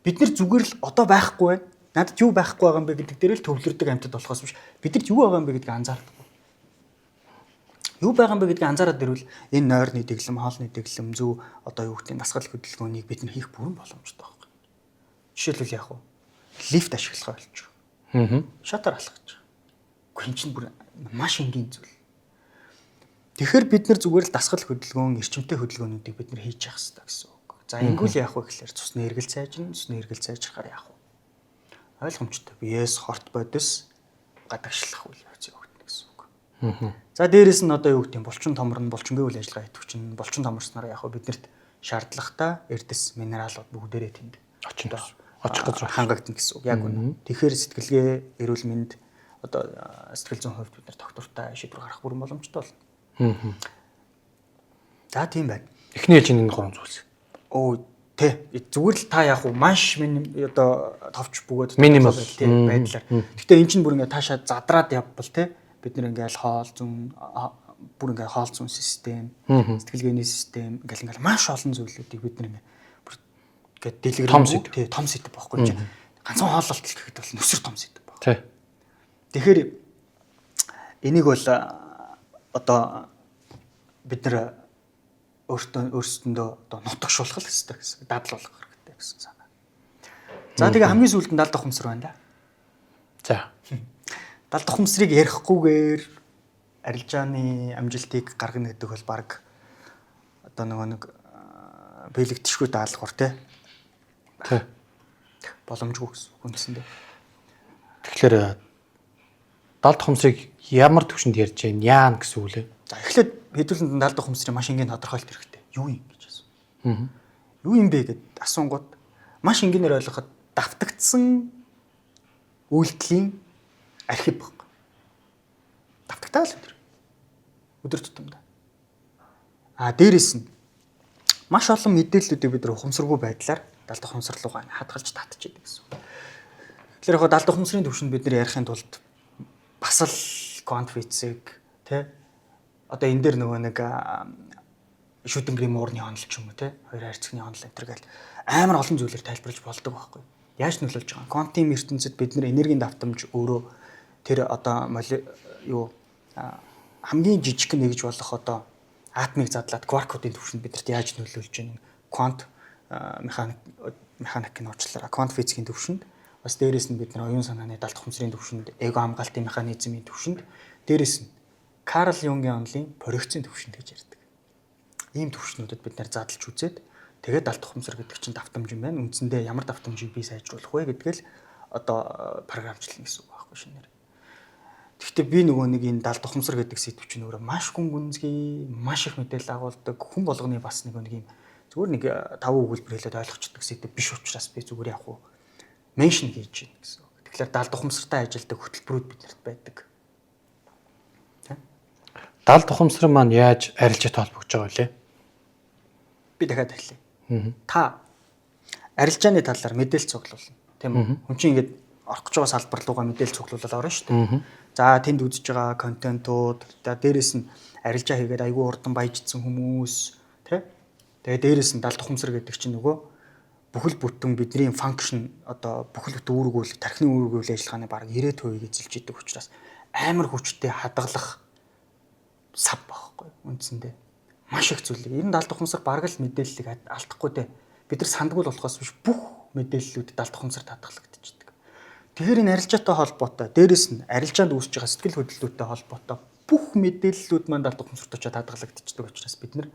Speaker 2: Бид нар зүгээр л одоо байхгүй байна. Надад юу байхгүй байгаа юм бэ гэдэг дээр л төвлөрдөг амьтад болохоос биш. Бидэрт юу байгаа юм бэ гэдгийг анзаардаг. Юу байгаа юм бэ гэдгийг анзаараад ирвэл энэ нойрны дэглэм, хоолны дэглэм, зөв одоо юу гэдэг нь дасгал хөдөлгөөнийг бид нар хийх бүрэн боломжтой байхгүй. Жишээлбэл яг уу лифт ашиглахаа болж байгаа. Шатар алхаж байгаа. Гэхдээ энэ чинь бүр маш энгийн зүйл. Тэгэхээр бид нар зүгээр л дасгал хөдөлгөөн, эрчимтэй хөдөлгөөнүүдийг бид нар хийж явах хэрэгтэй гэсэн үг. За ингэвэл яах вэ гэхээр цусны эргэл сайжрна, цусны эргэл сайжрахаар яах вэ? Ойлгомжтой. Биеэс хорт бодис гадагшлах үйл явц явагдана гэсэн үг. За дээрэс нь одоо юу гэдэг юм булчин томорно, булчингийн үйл ажиллагаа идэвхжин, булчин томорсноор яах вэ? Биднэрт шаардлагатай эрдэс, минералууд бүгдээрээ тэнд
Speaker 1: очих газар
Speaker 2: хангагдана гэсэн үг. Яг үнэ. Тэгэхээр сэтгэлгээ, эрүүл мэнд одоо сэтгэл зүйн хувьд бид нар доктортой шийдвэр гаргах бүрэн боломжтой болно. За тийм байна.
Speaker 1: Эхний ээлжийн энэ гурван зүйлс.
Speaker 2: Оо тий зүгээр л та яг уу маш одоо товч бөгөөд
Speaker 1: минимал
Speaker 2: байдлаар. Гэтэ эн чинь бүр ингээ таашаа задраад явбал тий бид нэр ингээл хоол зүүн бүр ингээ хоол зүүн систем, сэтгэлгээний систем ингээл маш олон зүйлүүдийг бид нэр ингээ бүр ингээ дэлгэрэнгүй тий том сэдв байхгүй чинь ганцхан хооллолт гэхэд бол нүсэр том сэдв байна.
Speaker 1: Тий.
Speaker 2: Тэгэхээр энийг бол одоо бид нар өөрсдөндөө одоо нутагшуулах хэрэгтэй гэсэн, дадлуулах хэрэгтэй гэсэн санаа. За тэгээ хамгийн сүүлд нь далд ухамсар байна да.
Speaker 1: За.
Speaker 2: Далд ухамсарыг ярихгүйгээр арилжааны амжилтыг гаргана гэдэг бол баг одоо нэг биелэгдэшгүй даалгавар тий. Боломжгүй гэсэн үг үндсэндээ.
Speaker 1: Тэгэхээр далд ухамсарыг ямар төвшөнд ярьж байна яана гэсэн үг лээ.
Speaker 2: За эхлээд хэдүүлэн далд ухамсарыг маш энгийн тодорхойлт хэрэгтэй. Юу юм гэж асуув. Юу юм бэ гэд асуунгууд маш энгийнээр ойлгоход давтагдсан үйлдэлийн архив баг. Давтагтаа л өдөр тутамдаа. Дээрэс нь маш олон мэдээллүүдийг бид нар ухамсаргүй байдлаар далд ухамсар руугаа хадгалж татчихдаг гэсэн. Тэгэхээр яг далд ухамсарын төвшөнд бид нар ярихын тулд бас л квант физик тий одоо энэ дээр нөгөө нэг шүдэнгэрийн муурны онол ч юм уу тий хоёр хайрцагны онол энэ төр гэл амар олон зүйлээр тайлбарлаж болдог байхгүй. Яаж нөлөөлж байгаа? Квантын ертөнцид бид нар энергийн давтамж өөрөө тэр одоо юу хамгийн жижиг нэгж болох одоо атомыг задлаад кваркуудын төвшөнд бидэрт яаж нөлөөлж байгаа нь квант механикийн уучлаарай квант физикийн төвшөнд бас дээрэс нь бид нар оюун санааны далд ухамсарын төвшөнд эго хамгаалтын механизмын төвшөнд дээрэс нь Карл Юнгийн онолын проекцийн төвшөнд гэж ярьдаг. Ийм төвшнүүдэд бид нар задлж үзээд тэгээд далд ухамсар гэдэг чинь давтамж юм байна. Үндсэндээ ямар давтамжийг бий сайжруулах вэ гэдгээл одоо програмчлална гэсэн үг байхгүй шинээр. Гэхдээ би нөгөө нэг энэ далд ухамсар гэдэг сэдв чинь өөрөө маш гүн гүнзгий, маш их мэдээлэл агуулдаг, хүн болгоны бас нэг юм зүгээр нэг 5 өгүүлбэр хэлээд ойлгочдөг сэдв биш учраас би зүгээр яг уу меншн хийж байна гэсэн үг. Тэгэхээр далд ухамсартай ажилдаг хөтөлбөрүүд биднэрт байдаг.
Speaker 1: Далд ухамсар маань яаж арилжаатай холбогдож байгаа вэ?
Speaker 2: Би дахиад хэлье. Та арилжааны талаар мэдээлэл цуглуулна, тийм үү? Хүн чинь ингээд орох гэж байгаа салбар руугаа мэдээлэл цуглуулаад орно шүү дээ. За тэнд үзэж байгаа контентууд, за дээрэс нь арилжаа хийгээд айгүй урдан баяжсан хүмүүс, тийм. Тэгээ дээрэс нь далд ухамсар гэдэг чинь нөгөө бүхэл бүтэн бидний функшн одоо бүхэл бүтэн үүргүүл, тархины үүргүүл ажиллагааны бараг 90% эзэлж идэг учраас амар хүчтэй хадгалах сав байхгүй үндсэндээ маш их зүйл. Ер нь далд ухамсар бараг л мэдээллийг алдахгүй дээ. Бид нар сандгүй болохоос биш бүх мэдээллүүд далд ухамсарт хадгалагдчихдаг. Тэгэхээр энэ арилжаатай холбоотой, дээрэс нь арилжаанд үүсэж байгаа сэтгэл хөдлөлтөтэй холбоотой бүх мэдээллүүд маань далд ухамсарт очиад хадгалагдчихдаг учраас бид нар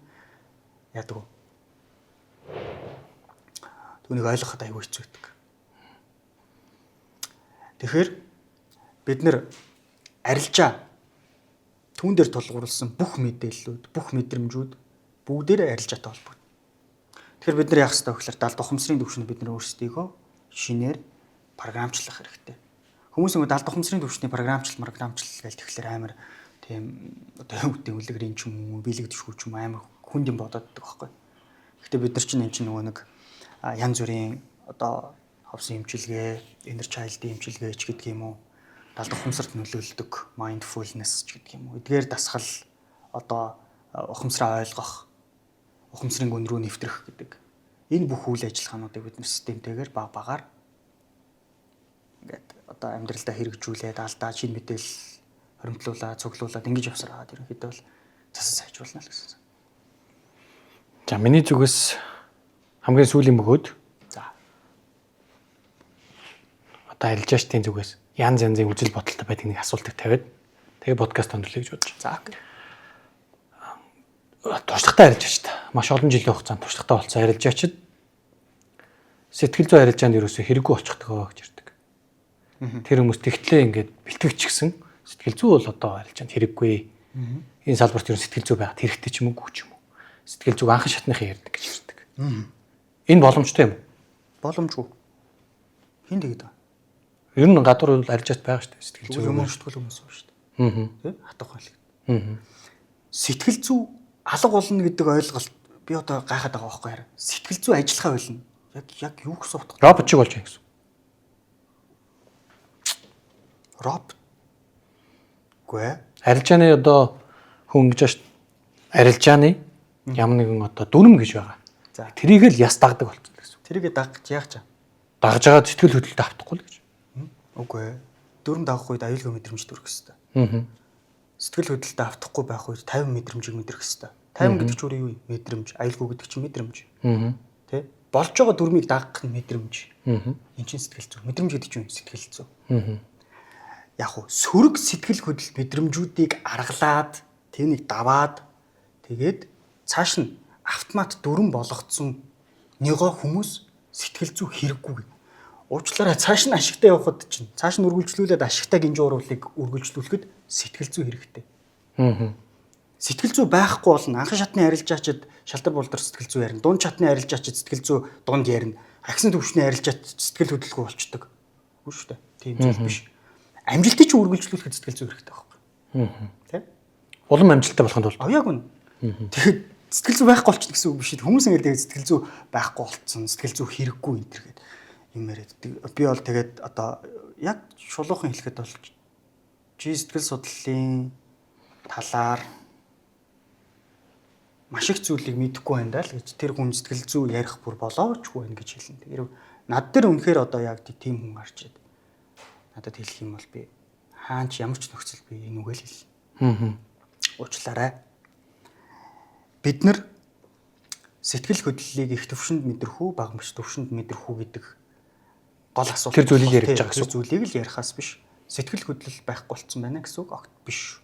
Speaker 2: яадаг вэ? Түүнийг ойлгоход аюу хэцүү байдаг. Тэгэхээр бид нар арилжаа түүн дээр тулгуурласан бүх мэдээллүүд, бүх мэдрэмжүүд бүгдээрээ арилжаатай холбогдно. Тэгэхээр бид нар яах ёстой вэ гэхээр далд ухамсарын төвшөнд бид нар өөрсдийгөө шинээр програмчлах хэрэгтэй. Хүмүүс ингэ далд ухамсарын төвшний програмчл гэж тэгэхээр амар тийм одоо юу гэдэг үлгэрийн ч юм уу, биелэгдэшгүй ч юм амар хүнд юм бодоод байдаг байхгүй. Гэхдээ бид нар чинь энэ чинь нөгөө нэг янз бүрийн одоо ховсын эмчилгээ, inner child-ийн эмчилгээ ч гэдэг юм уу, далд ухамсарт нөлөөлдөг mindfulness ч гэдэг юм уу. Эдгээр дасгал одоо ухамсараа ойлгох, ухамсарын гүн рүү нэвтрэх гэдэг. Энэ бүх үйл ажиллагаануудыг бид нар системтэйгээр баг багаар ингээд одоо амьдралдаа хэрэгжүүлээд алдаа шинэ мэдээлэл хоримтлуулаад, цуглуулад ингэж явсараад ерөнхийдөө бол цас сайжруулна л гэсэн.
Speaker 1: За миний зүгээс хамгийн сүүлийн бөгөөд
Speaker 2: За.
Speaker 1: одоо арилжаачдын зүгээс янз янзын үжил бодолтой байдаг нэг асуултыг тавиад тэгээ подкаст онцлоё гэж бодож
Speaker 2: За.
Speaker 1: туршлагатай арилжаачд маш олон жилийн хугацаанд туршлагатай болсон арилжаачд сэтгэл зүйн арилжаанд ерөөсөө хэрэггүй болчихдгоо гэж ярьдаг. Тэр хүмүүс тэгтлээ ингээд бэлтгэвч гисэн сэтгэл зүй бол одоо арилжаанд хэрэггүй. Энэ салбарт ерөн сэтгэл зүй байгаад хэрэгтэй ч юм уу ч юм уу. Сэтгэл зүйг анхан шатныхаа ярьдаг гэж ярьдаг. Энэ боломжтой юм уу?
Speaker 2: Боломжгүй. Хин тэгээд.
Speaker 1: Ер нь гадуур бол арилжаач байгаа шүү дээ сэтгэл зүй
Speaker 2: юм уушдгал хүмүүс байна шүү дээ. Тэ? Хатах байл. Сэтгэл зүй алга болно гэдэг ойлголт би одоо гайхаад байгаа байхгүй яа. Сэтгэл зүй ажиллахаа болно. Яг юу гэсэн утгатай?
Speaker 1: Робот шиг болж байгаа гэсэн.
Speaker 2: Робот. Гүй.
Speaker 1: Арилжааны одоо хүн гэж байна. Арилжааны ямар нэгэн одоо дүрм гэж байгаа.
Speaker 2: За.
Speaker 1: Тэрийг л яс дагдаг болсон гэсэн.
Speaker 2: Тэрийгэ дагж яах чам?
Speaker 1: Дагж байгаа сэтгэл хөдлөлтөд автахгүй л гэж.
Speaker 2: Үгүй. Дүрм дагах үед аюулгүй мэдрэмж төрөх хэвээр. Сэтгэл хөдлөлтөд автахгүй байх үед 50 мэдрэмжийг мэдрэх хэвээр. 50 гэдэг чинь юу вэ? Мэдрэмж. Аюулгүй гэдэг чинь мэдрэмж. Тэ? Болж байгаа дүрмийг дагах нь мэдрэмж. Энд чинь сэтгэл зүй. Мэдрэмж гэдэг чинь сэтгэл зүй. Яг уу сөрөг сэтгэл хөдлөл мэдрэмжүүдийг аргалаад тэвнийг даваад тэгээд цааш нь автомат дүрм болгоцсон нэгөө хүмүүс сэтгэл зүй хэрэггүй. Уучлаарай цааш нь ашигтай явахад чинь цааш нь үргэлжлүүлээд ашигтай гинж уруулыг үргэлжлүүлэхэд сэтгэл зүй хэрэгтэй. Сэтгэл зүй байхгүй бол анхан шатны арилжаачид шалтар болдор сэтгэл зүй ярина. Дунд шатны арилжаачид сэтгэл зүй дунд ярина. Агсан төвшний арилжаач сэтгэл хөдлөлгүй болчдөг. Үгүй шүү дээ. Тийм зүйл биш. Амжилтыг ч үргэлжлүүлэхэд сэтгэл зүй хэрэгтэй байхгүй. Тэ?
Speaker 1: Улам амжилттай болохын тулд.
Speaker 2: Яг үнэ. Тэгэхээр сэтгэл зүй байхгүй болчихно гэсэн үг биш. Хүмүүс ингэдэг сэтгэл зүй байхгүй болцсон, сэтгэл зүй хэрэггүй энэ төр гэдэг юм яриаддаг. Би бол тэгээд одоо яг шулуухан хэлэхэд бол чи сэтгэл судлалын талаар маш их зүйлийг мэдэхгүй байна даа л гэж тэр хүн сэтгэл зүй ярих бүр болоочгүй байна гэж хэлнэ. Тэр над дээр үнэхээр одоо яг тийм хүн гарч ирээд надад хэлэх юм бол би хаач ямар ч нөхцөл би энэ үгээр хэлнэ. Уучлаарай. Бид нар сэтгэл хөдлөлийг их төвшөнд мэдэрх үү, бага мөч төвшөнд мэдэрх үү гэдэг гол асуулт.
Speaker 1: Тэр зүйлийг ярьж байгаа гэсэн.
Speaker 2: Тэр зүйлийг л ярихаас биш. Сэтгэл хөдлөл байхгүй болцсон байна гэсэн үг огт биш.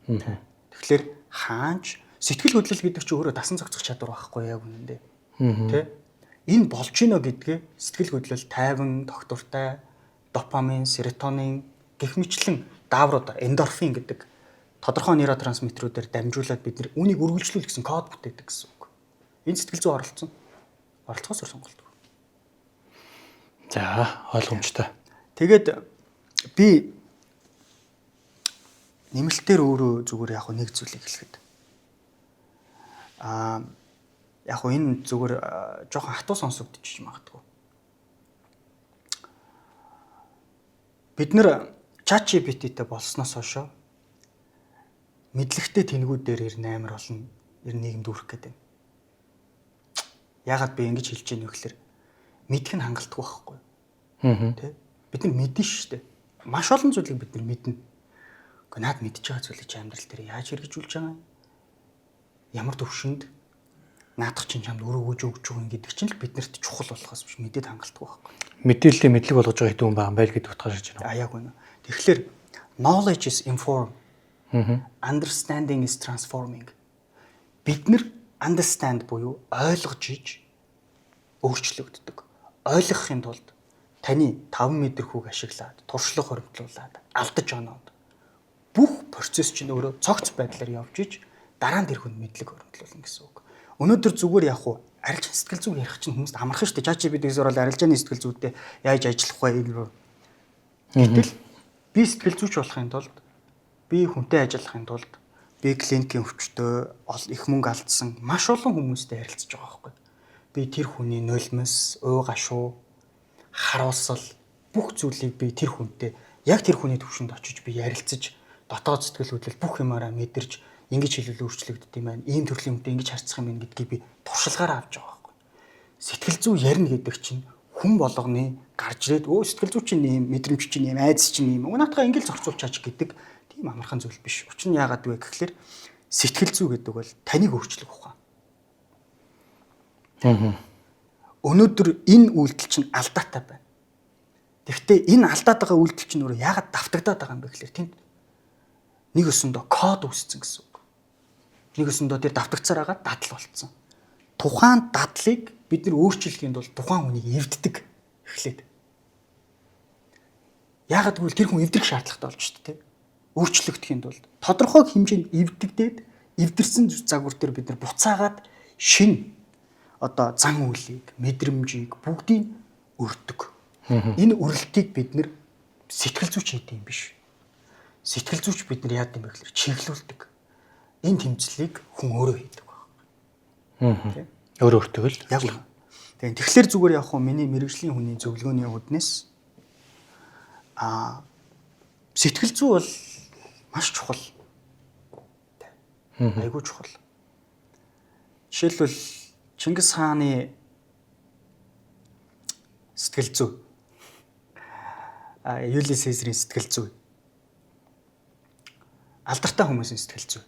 Speaker 2: Тэгэхээр хаач сэтгэл хөдлөл гэдэг чинь өөрөө дасан зохицох чадвар байхгүй яг үнэндээ. Тэ? Энэ болж гинэ гэдгээ сэтгэл хөдлөл тайван, тогтвортой, допамин, серотонин гэх мэтлэн дааврууд эндорфин гэдэг тодорхой нейротрансмиттерүүдээр дамжуулаад бид нар үнийг үргэлжлүүлэх гэсэн код бүтээдэг гэсэн үг. Энэ сэтгэл зүй оролцсон. Оролцохоос өр сонголт.
Speaker 1: За, ойлгомжтой.
Speaker 2: Тэгээд би нэмэлтээр өөрөө зүгээр яг нэг зүйлийг хэлэхэд яг энэ зүгээр жоохон хатуу сонсогдчих магадгүй. Бид нэр ChatGPT-тэй болсноос хойш мэдлэгтэй тэнгүүдээр ер нь амар болно. Ер нь нийгэмд үүрэх гэдэг. Яагаад би ингэж хэлж яах вэ гэхээр мэдэх нь хангалттай байхгүй. Тэ? Бид нар мэднэ шүү дээ. Маш олон зүйлийг бид нар мэднэ. Гэхдээ наад мэдж байгаа зүйлийг амьдрал дээр яаж хэрэгжүүлж байгаа юм? Ямар төвшөнд наадах чинь чамд өрөөгөж өгч байгаа гэдэг чинь л биднэрт чухал болохоос биш мэдээд хангалттай байхгүй.
Speaker 1: Мэдээллийн мэдлэг болгож байгаа хэдэн хүн байгаа юм байл гэдэг утгаар шиж байна.
Speaker 2: Яг үнэ. Тэгэхээр knowledge is inform. Understanding is transforming. Бид нар understand буюу ойлгож иж өөрчлөгддөг. Ойлгохын тулд таны 5 метр хүүг ашиглаад, туршлага хоригдлуулад, алдаж оноод бүх процесс чинь өөрөө цогц байдлаар явж иж дараа нь тэр хүнд мэдлэг хоригдлуулна гэсэн үг. Өнөөдөр зүгээр яг уу арилжааны сэтгэл зүйг ярих чинь хүмүүст амархан шүү дээ. ChatGPT-ээс ороод арилжааны сэтгэл зүйтэй яаж ажиллах вэ энэ рүү. Гэтэл би сэтгэл зүйч болохын тулд би хүнтэй ажиллахын тулд би клиникийн өвчтөй их мөнгө алдсан маш олон хүмүүстэй харилцаж байгаа байхгүй. Би тэр хүний нулимс, уу гашуу, харуулсал бүх зүйлийг би тэр хүнтэй яг тэр хүний төвшөнд очиж би ярилцаж дотоод сэтгэл хөдлөл бүх юмараа мэдэрч ингэж хэлвэл өөрчлөгддөг юм байна. Ийм төрлийн хүнтэй ингэж харьцах юм байна гэдгийг би туршлагаараа авч байгаа байхгүй. Сэтгэл зүй ярина гэдэг чинь хүн болгоны гарч ирээд өө сэтгэл зүй чинь ийм, мэдрэмж чинь ийм, айдас чинь ийм. Наатаха ингэж зорцуулчаач гэдэг тийм амархан зүйл биш. Учир нь яагаад вэ гэхэлэр Сэтгэл зүй гэдэг бол таныг өөрчлөх ухаан.
Speaker 1: Аа.
Speaker 2: Өнөөдөр энэ үйлдэл чинь алдаатай байна. Тэгэхдээ энэ алдаад байгаа үйлдэл чинь өөрөө яагаад давтагдаад байгаа юм бэ гэхээр тэнд нэг өсөндөө код үүссэн гэсэн үг. Нэг өсөндөө тэр давтагцаар байгаа дадал болцсон. Тухайн дадлыг бид нар өөрчлөхийн тулд тухайн хүнийг эвддэг эхлээд. Яагаад гэвэл тэр хүн эвдрэх шаардлагатай болж шүү дээ. Өөрчлөгдөхийн тулд тодорхой хэмжээнд эвдэгдээд эвдэрсэн загвар дээр бид нар буцаагаад шин одоо зан үйлийг, мэдрэмжийг бүгдийг өрдөг. Энэ өрөлтийг бид нэр сэтгэл зүйч хийдэг юм биш. Сэтгэл зүйч бид нар яадаг юм бэ гэхээр чиглүүлдэг. Энэ тэмцлийг хүн өөрөө хийдэг байна.
Speaker 1: Өөрөө өртөгөл.
Speaker 2: Яг үнэ. Тэгэхээр зүгээр яг хөө миний мэрэгжлийн хүний зөвлөгөөний үднэс сэтгэл зүй бол маш чухал. Айгуу чухал. Жишээлбэл Чингис хааны сэтгэл зүй, Юлий Цезарийн сэтгэл зүй, алдартай хүмүүсийн сэтгэл зүй.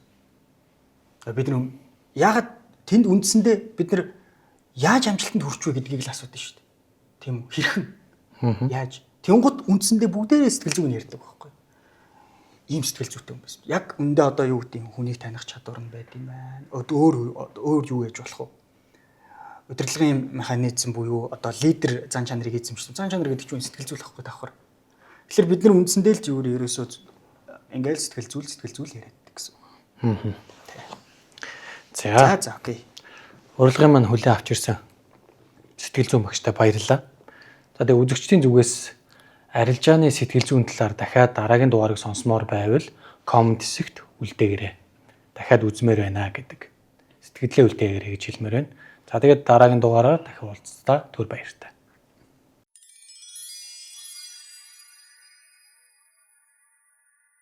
Speaker 2: Бид нар яагаад тэнд үндсэндээ бид нар яаж амжилтанд хүрч вэ гэдгийг л асуудаг шүү дээ. Тийм үү? Хэрхэн? Яаж? Тэнгут үндсэндээ бүгдээрээ сэтгэл зүйг нь ярьдаг байхгүй юу? Ийм сэтгэл зүйтэй хүн байсан. Яг өндөө одоо юу гэдэг юм хүнийг таних чадвар нь байд юм байна. Өөр юу яаж болох вэ? Удирдлагын механизм буюу одоо лидер зан чанарыг эзэмшдэг. Зан чанар гэдэг чинь сэтгэл зүй байхгүй давхар. Тэгэхээр бид нар үндсэндээ л зүгээр ерөөсөө ингээл сэтгэл зүйл яриад гэсэн үг. За окей.
Speaker 1: Урилгын маань хүлээн авч ирсэн сэтгэл зүйн багштай баярлалаа. За тэгээ үзэгчдийн зүгээс арилжааны сэтгэл зүйн талаар дахиад дараагийн дугаарыг сонсомоор байвал комент хэсэгт үлдээгээрэй. Дахиад үзмээр байна гэдэг сэтгэлдээ үлдээгээрэй гэж хэлмээр байна. За тэгээд дараагийн дугаараар дахин уулзлаа. Түр баяртай.